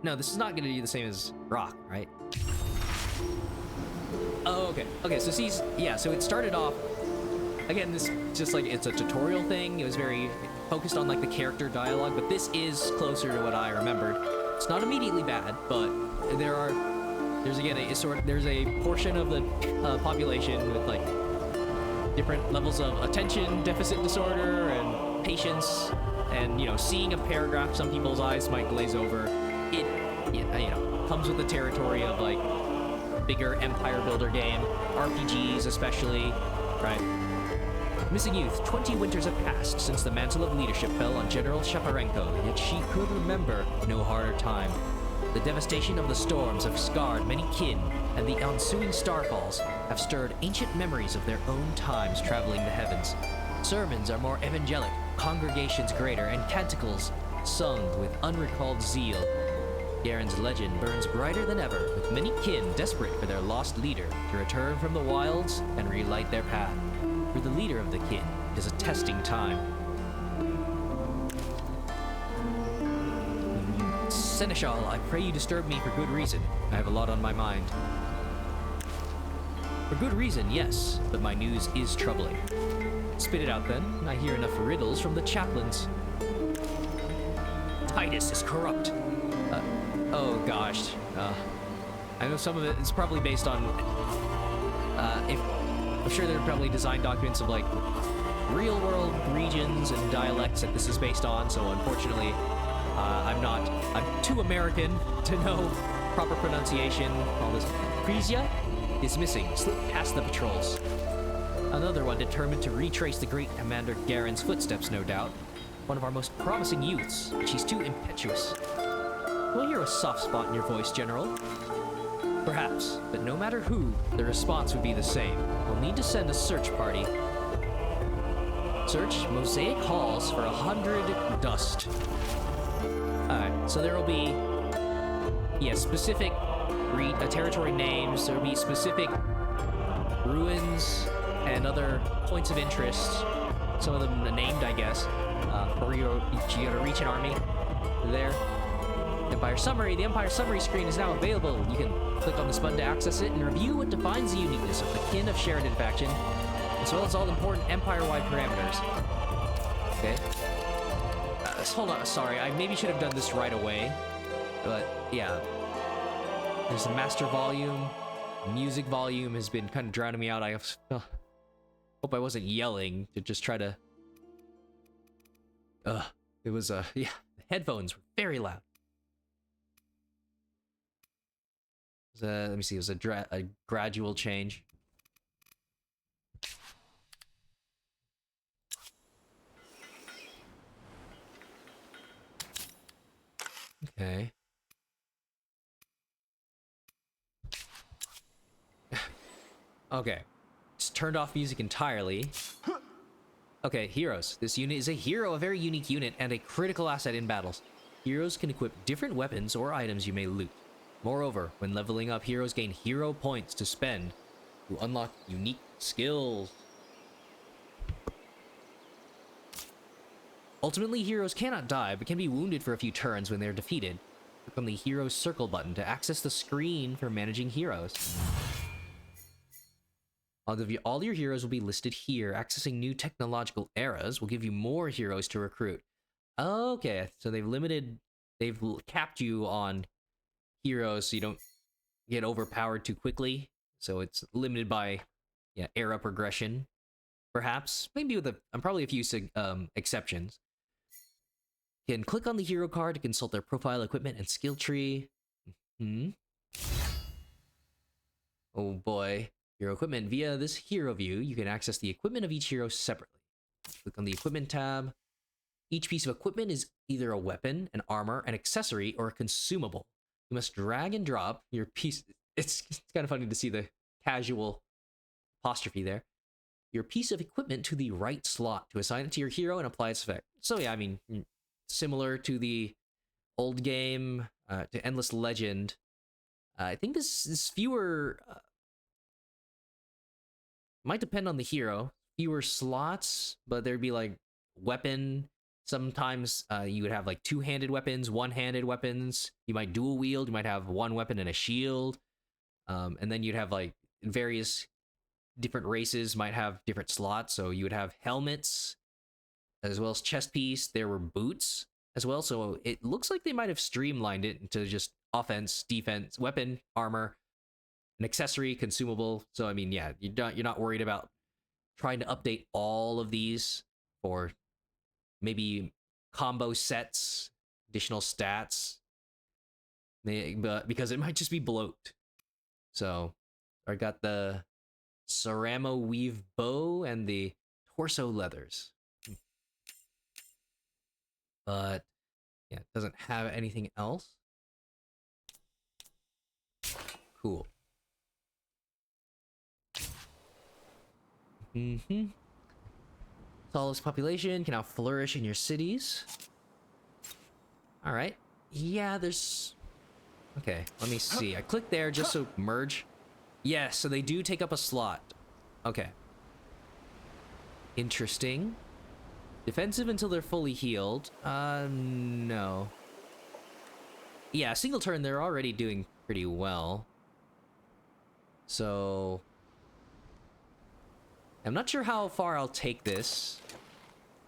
A: No, this is not gonna be the same as Rock, right? Oh, okay. Okay, so so it started off... Again, this just like, it's a tutorial thing. It was very focused on like the character dialogue, but this is closer to what I remembered. It's not immediately bad, but there's a portion of the population with like different levels of attention deficit disorder and patience, and you know, seeing a paragraph, some people's eyes might glaze over. It comes with the territory of like bigger empire builder game, RPGs especially, right? Missing Youth. 20 winters have passed since the mantle of leadership fell on General Shaparenko, yet she could remember no harder time. The devastation of the storms have scarred many kin, and the ensuing starfalls have stirred ancient memories of their own times traveling the heavens. Sermons are more evangelic, congregations greater, and canticles sung with unrecalled zeal. Garen's legend burns brighter than ever, with many kin desperate for their lost leader to return from the wilds and relight their path. For the leader of the kin, it is a testing time. Seneschal, I pray you disturb me for good reason. I have a lot on my mind. For good reason, yes, but my news is troubling. Spit it out then. I hear enough riddles from the chaplains. Titus is corrupt. Oh gosh. I know some of it is probably based on... I'm sure there are probably design documents of like real-world regions and dialects that this is based on, so unfortunately I'm too American to know proper pronunciation. All this. Frisia is missing, slipped past the patrols. Another one determined to retrace the great Commander Garen's footsteps, no doubt. One of our most promising youths, but she's too impetuous. Do I hear a soft spot in your voice, General? Perhaps, but no matter who, the response would be the same. We'll need to send a search party. Search Mosaic Halls for 100 dust. Alright, so there will be, specific territory names, there will be specific ruins and other points of interest. Some of them named, I guess, for you to reach an army there. Empire Summary. The Empire Summary screen is now available. You can click on this button to access it and review what defines the uniqueness of the kin of Sheridan faction, as well as all important Empire-wide parameters. Okay. Hold on, sorry, I maybe should have done this right away, but yeah. There's a master volume. Music volume has been kind of drowning me out. I hope I wasn't yelling to just try to... It was, the headphones were very loud. Let me see, it was a gradual change. Okay. Okay. Just turned off music entirely. Okay, heroes. This unit is a hero, a very unique unit, and a critical asset in battles. Heroes can equip different weapons or items you may loot. Moreover, when leveling up, heroes gain hero points to spend to unlock unique skills. Ultimately, heroes cannot die, but can be wounded for a few turns when they're defeated. Click on the Hero Circle button to access the screen for managing heroes. All your heroes will be listed here. Accessing new technological eras will give you more heroes to recruit. Okay, so they've capped you on heroes so you don't get overpowered too quickly. So it's limited by, yeah, era progression, perhaps. Maybe with probably a few exceptions. You can click on the hero card to consult their profile, equipment, and skill tree. Oh boy. Hero equipment. Via this hero view, you can access the equipment of each hero separately. Click on the equipment tab. Each piece of equipment is either a weapon, an armor, an accessory, or a consumable. You must drag and drop your piece. It's kind of funny to see the casual apostrophe there. Your piece of equipment to the right slot to assign it to your hero and apply its effect. So yeah, I mean, similar to the old game, to Endless Legend. I think this is fewer. Might depend on the hero. Fewer slots, but there'd be like weapon. Sometimes you would have like two-handed weapons, one-handed weapons. You might dual wield. You might have one weapon and a shield. And then you'd have like various different races might have different slots. So you would have helmets as well as chest piece. There were boots as well. So it looks like they might have streamlined it into just offense, defense, weapon, armor, an accessory, consumable. So I mean, yeah, you're not worried about trying to update all of these for maybe combo sets, additional stats, but because it might just be bloat. So I got the Ceramo Weave Bow and the Torso Leathers. But yeah, it doesn't have anything else. Cool. Solace population can now flourish in your cities. Alright. Yeah, there's... Okay, let me see. I clicked there just so merge. Yeah, so they do take up a slot. Okay. Interesting. Defensive until they're fully healed. No. Yeah, single turn, they're already doing pretty well. So... I'm not sure how far I'll take this.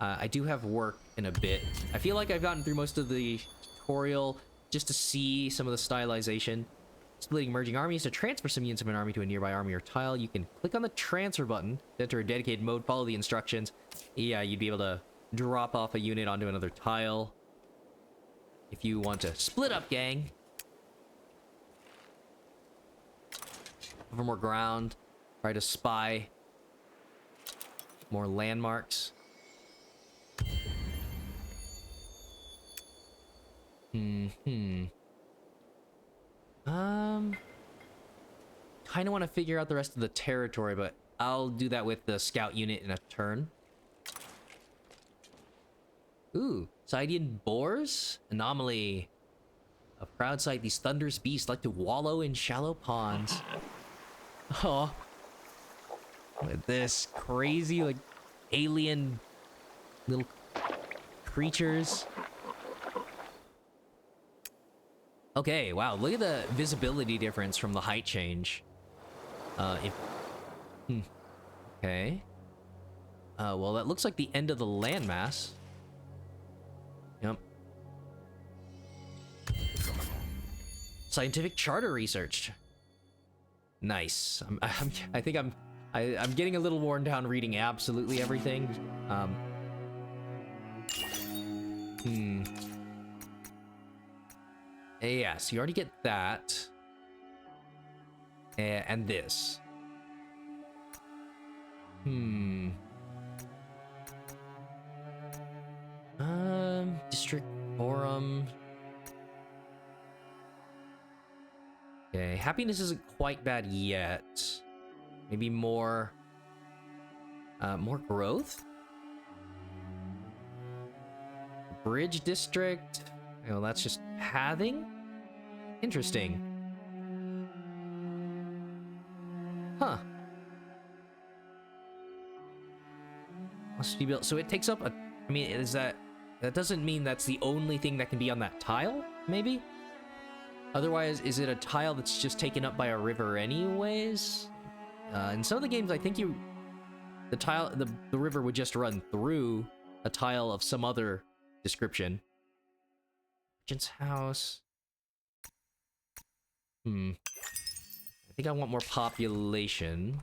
A: I do have work in a bit. I feel like I've gotten through most of the tutorial just to see some of the stylization. Splitting merging armies to transfer some units of an army to a nearby army or tile. You can click on the transfer button to enter a dedicated mode, follow the instructions. Yeah, you'd be able to drop off a unit onto another tile. If you want to split up, gang. Cover more ground. Try to spy more landmarks. Kind of want to figure out the rest of the territory, but I'll do that with the scout unit in a turn. Ooh, Sidian boars? Anomaly. A proud sight, these thunderous beasts like to wallow in shallow ponds. Oh. Look at this crazy, like, alien little creatures. Okay, wow, look at the visibility difference from the height change. Okay. Well, that looks like the end of the landmass. Yep. Scientific charter researched. Nice. I think I'm getting a little worn down reading absolutely everything. Yeah, so you already get that. And this. District forum. Okay, happiness isn't quite bad yet. Maybe more growth? Bridge district? Oh, that's just pathing? Interesting. Huh. Must be built. So it takes up a... I mean, is that... that doesn't mean that's the only thing that can be on that tile, maybe? Otherwise, is it a tile that's just taken up by a river anyways? In some of the games, I think the river would just run through a tile of some other description. Merchant's house. I think I want more population.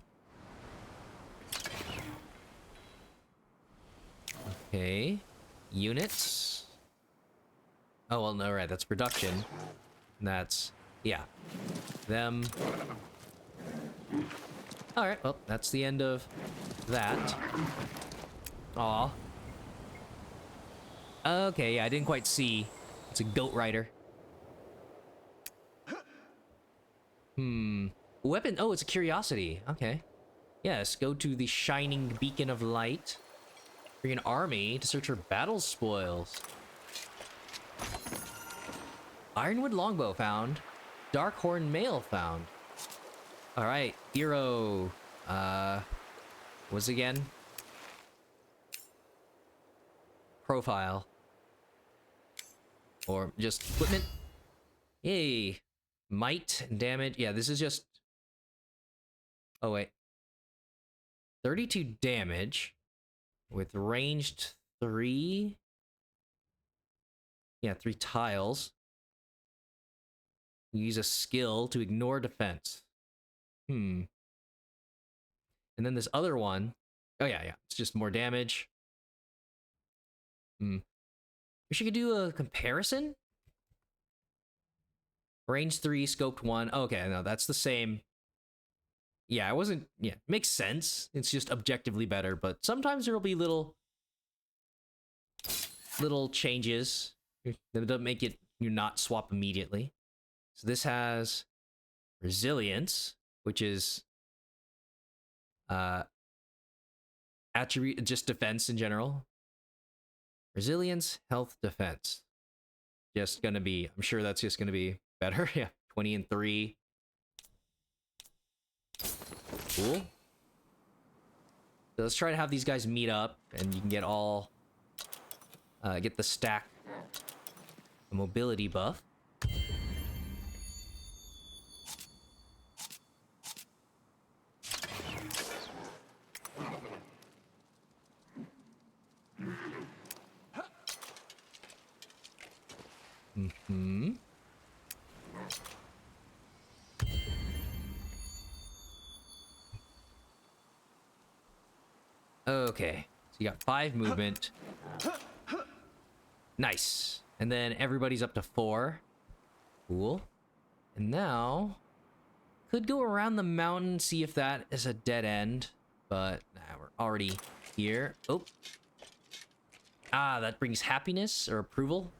A: Okay. Units. Oh, well, no, right, that's production. And that's, yeah. Them. Alright, well, that's the end of that. Aw. Okay, yeah, I didn't quite see. It's a goat rider. Weapon. Oh, it's a curiosity. Okay. Yes, go to the shining beacon of light. Bring an army to search for battle spoils. Ironwood longbow found. Darkhorn mail found. Alright, hero. What's it again? Profile. Or just equipment. Yay. Might, damage. Yeah, this is just... Oh, wait. 32 damage. With ranged 3. Yeah, 3 tiles. Use a skill to ignore defense. And then this other one. Oh, yeah. It's just more damage. Wish you could do a comparison? Range 3, scoped 1. Okay, no, that's the same. Yeah, I wasn't... Yeah, makes sense. It's just objectively better, but sometimes there will be little changes that don't make it you not swap immediately. So this has resilience, which is attribute, just defense in general. Resilience, health, defense. Just gonna be... I'm sure that's just gonna be better. Yeah, 20 and 3. Cool. So let's try to have these guys meet up, and you can get all... get the stack... a mobility buff. Okay, so you got 5 movement. Nice. And then everybody's up to 4. Cool. And now... could go around the mountain, see if that is a dead end. But, nah, we're already here. Oh. Ah, that brings happiness or approval.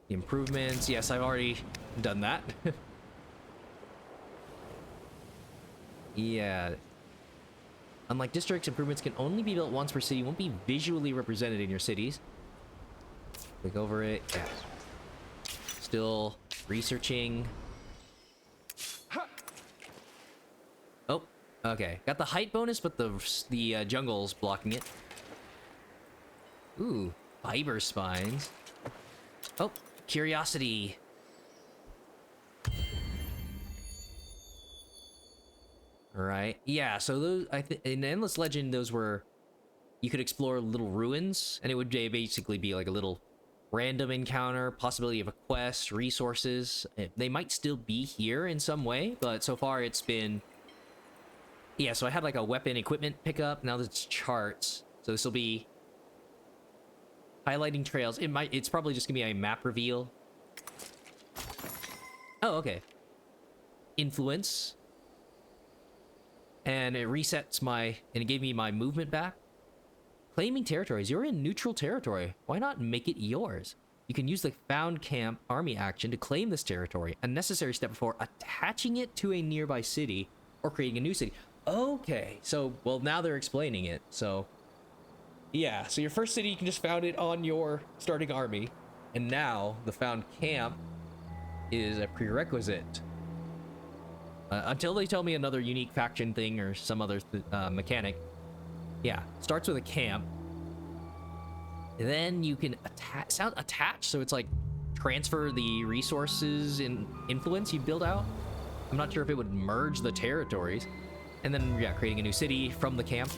A: The improvements. Yes, I've already done that. Yeah. Unlike districts, improvements can only be built once per city, won't be visually represented in your cities. Click over it. Yeah. Still researching. Oh, okay. Got the height bonus, but the jungle's blocking it. Ooh, fiber spines. Oh, curiosity. Right. Yeah, so those in Endless Legend, those were, you could explore little ruins, and it would basically be like a little random encounter, possibility of a quest, resources. They might still be here in some way, but so far it's been... Yeah, so I had like a weapon equipment pickup, now it's charts. So this will be highlighting trails. It's probably just gonna be a map reveal. Oh, okay. Influence. And it resets and it gave me my movement back. Claiming territories. You're in neutral territory. Why not make it yours? You can use the found camp army action to claim this territory, a necessary step before attaching it to a nearby city or creating a new city. Okay, so, well, now they're explaining it, so... Yeah, so your first city, you can just found it on your starting army, and now the found camp is a prerequisite. Until they tell me another unique faction thing or some other mechanic. Yeah, starts with a camp. Then you can attach, so it's like transfer the resources and influence you build out. I'm not sure if it would merge the territories. And then, yeah, creating a new city from the camp.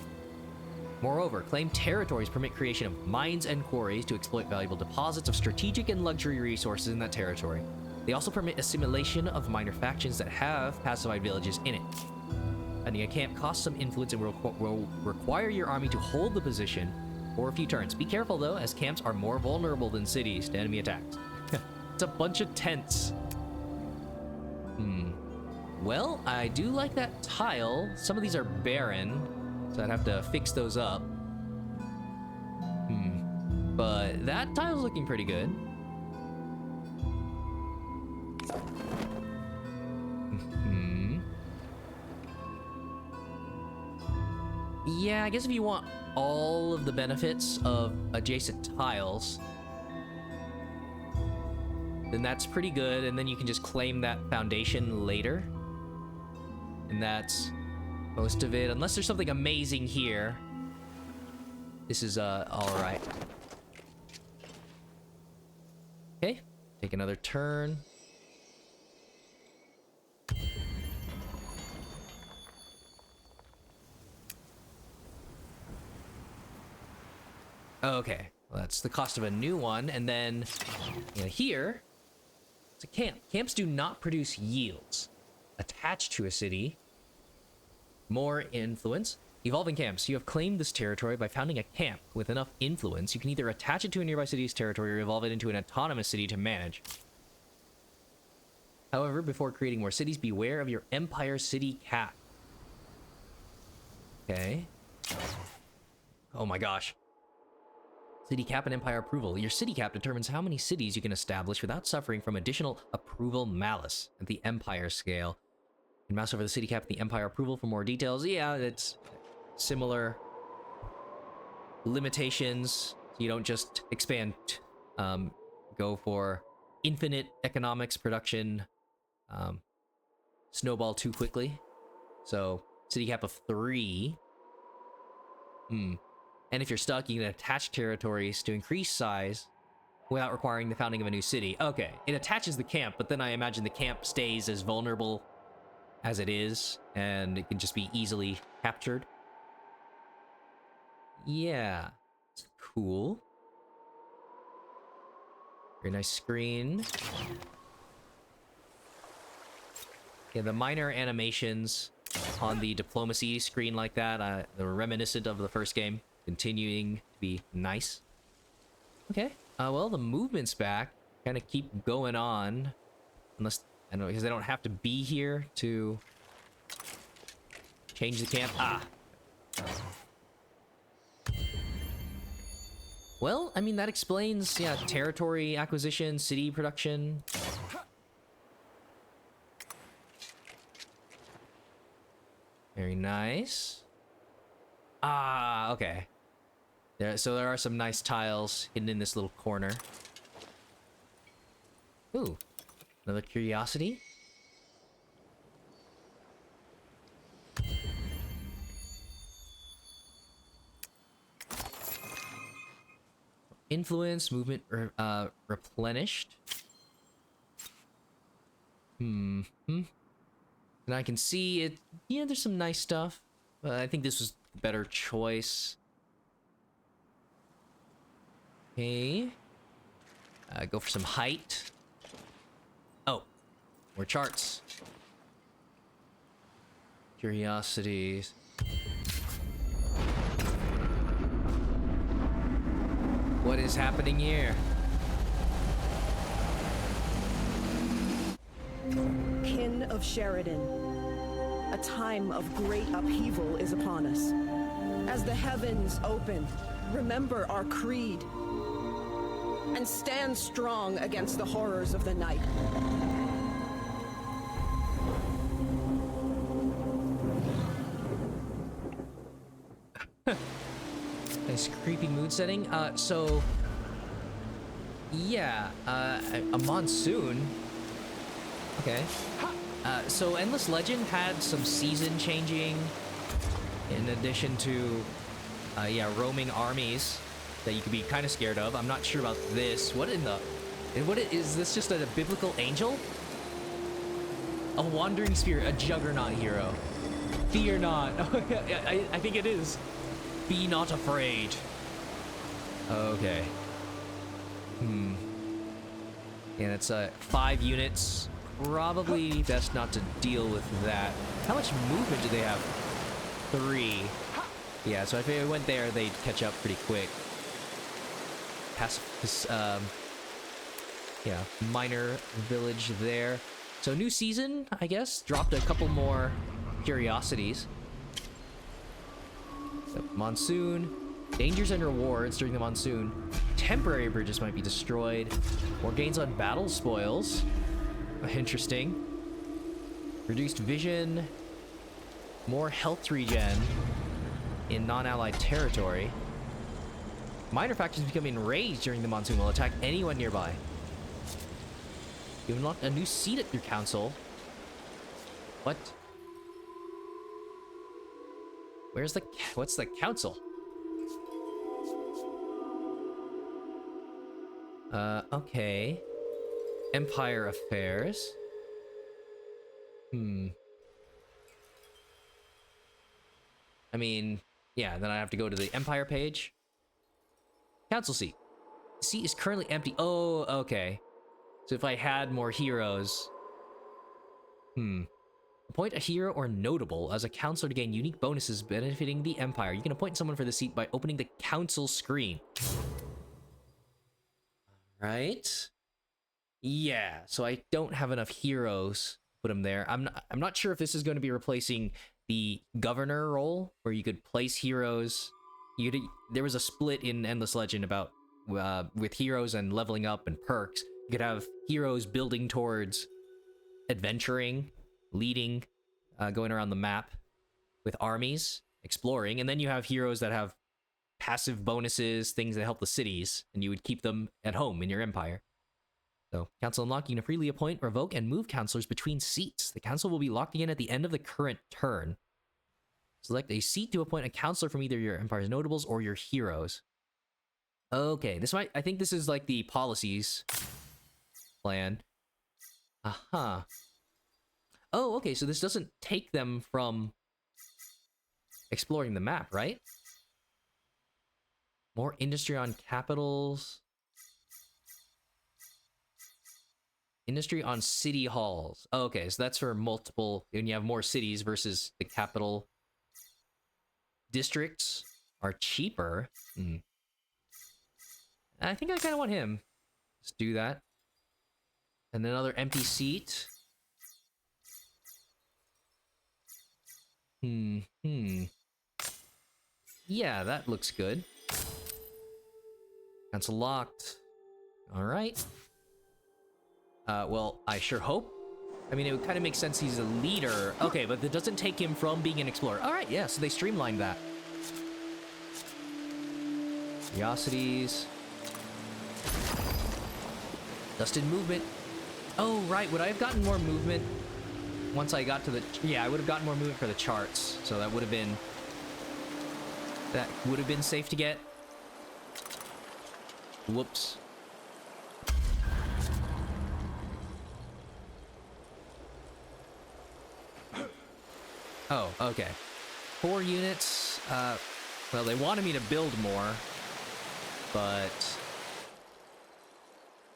A: Moreover, claimed territories permit creation of mines and quarries to exploit valuable deposits of strategic and luxury resources in that territory. They also permit assimilation of minor factions that have pacified villages in it. Founding a camp costs some influence and will require your army to hold the position for a few turns. Be careful though, as camps are more vulnerable than cities to enemy attacks. It's a bunch of tents. Well, I do like that tile. Some of these are barren, so I'd have to fix those up. But that tile's looking pretty good. Yeah, I guess if you want all of the benefits of adjacent tiles, then that's pretty good, and then you can just claim that foundation later. And that's most of it, unless there's something amazing here. This is, alright. Okay, take another turn. Okay, well, that's the cost of a new one, and then, you know, here, it's a camp. Camps do not produce yields. Attached to a city, more influence. Evolving camps. You have claimed this territory by founding a camp with enough influence. You can either attach it to a nearby city's territory or evolve it into an autonomous city to manage. However, before creating more cities, beware of your Empire City cap. Okay. Oh my gosh. City cap and Empire approval. Your city cap determines how many cities you can establish without suffering from additional approval malice at the Empire scale. You can mouse over the city cap and the Empire approval for more details. Yeah, it's similar limitations. You don't just expand, go for infinite economics production, snowball too quickly. So, city cap of 3. And if you're stuck, you can attach territories to increase size without requiring the founding of a new city. Okay, it attaches the camp, but then I imagine the camp stays as vulnerable as it is, and it can just be easily captured. Yeah, it's cool. Very nice screen. Yeah, the minor animations on the diplomacy screen like that, they're reminiscent of the first game. Continuing to be nice. Okay. Well, the movement's back. Kind of keep going on. Unless, I don't know, because they don't have to be here to change the camp. Well, I mean, that explains, yeah, territory acquisition, city production. Very nice. Okay. So there are some nice tiles hidden in this little corner. Ooh, another curiosity. Influence, movement, replenished. And I can see it. Yeah, there's some nice stuff. I think this was a better choice. Okay. Go for some height. Oh, more charts. Curiosities. What is happening here?
E: Kin of Sheridan, a time of great upheaval is upon us. As the heavens open, remember our creed and stand strong against the horrors of the night.
A: Nice creepy mood setting. So yeah, a monsoon. Okay. So Endless Legend had some season changing, in addition to, yeah, roaming armies that you could be kind of scared of. I'm not sure about this. What in the... is this just a biblical angel? A wandering spirit, a juggernaut hero. Fear not. I think it is. Be not afraid. Okay. Yeah, that's 5 units. Probably best not to deal with that. How much movement do they have? 3. Yeah, so if it went there, they'd catch up pretty quick. This, yeah, minor village there. So new season, I guess, dropped a couple more curiosities. So, monsoon, dangers and rewards during the monsoon. Temporary bridges might be destroyed. More gains on battle spoils. Interesting. Reduced vision. More health regen in non-allied territory. Minor factions become enraged during the monsoon will attack anyone nearby. You unlocked a new seat at your council. What? Where's the... what's the council? Okay. Empire affairs. I mean, yeah, then I have to go to the Empire page. Council seat. The seat is currently empty. Oh, okay. So if I had more heroes... Appoint a hero or notable as a counselor to gain unique bonuses benefiting the Empire. You can appoint someone for the seat by opening the council screen. Right? Yeah, so I don't have enough heroes to put them there. I'm not sure if this is going to be replacing the governor role, where you could place heroes. There was a split in Endless Legend about with heroes and leveling up and perks. You could have heroes building towards adventuring, leading, going around the map with armies, exploring, and then you have heroes that have passive bonuses, things that help the cities, and you would keep them at home in your empire. So, council unlock, you can freely appoint, revoke, and move counselors between seats. The council will be locked again at the end of the current turn. Select a seat to appoint a counselor from either your empire's notables or your heroes. Okay, I think this is like the policies plan. Aha. Oh, okay, so this doesn't take them from exploring the map, right? More industry on capitals. Industry on city halls. Oh, okay, so that's for multiple, when you have more cities versus the capital. Districts are cheaper. I think I kind of want him. Let's do that. And another empty seat. Yeah, that looks good. Council locked. All right. Well, I sure hope. I mean, it would kind of make sense he's a leader. Okay, but that doesn't take him from being an explorer. All right, yeah, so they streamlined that. Curiosities. Dusted movement. Oh, right, would I have gotten more movement once I got to the... Yeah, I would have gotten more movement for the charts, so that would have been... That would have been safe to get. Whoops. Oh, okay. 4 units. Well, they wanted me to build more, but...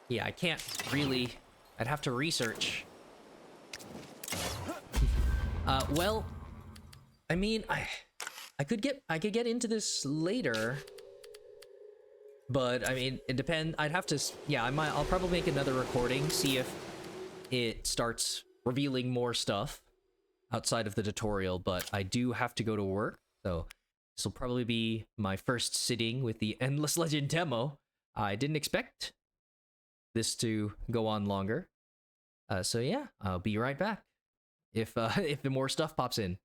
A: Yeah, I can't really... I'd have to research. Well... I mean, I could get into this later, but I mean, it depends. I'd have to, yeah, I'll probably make another recording, see if it starts revealing more stuff outside of the tutorial, but I do have to go to work, so this will probably be my first sitting with the Endless Legend demo. I didn't expect this to go on longer, so yeah, I'll be right back if the more stuff pops in.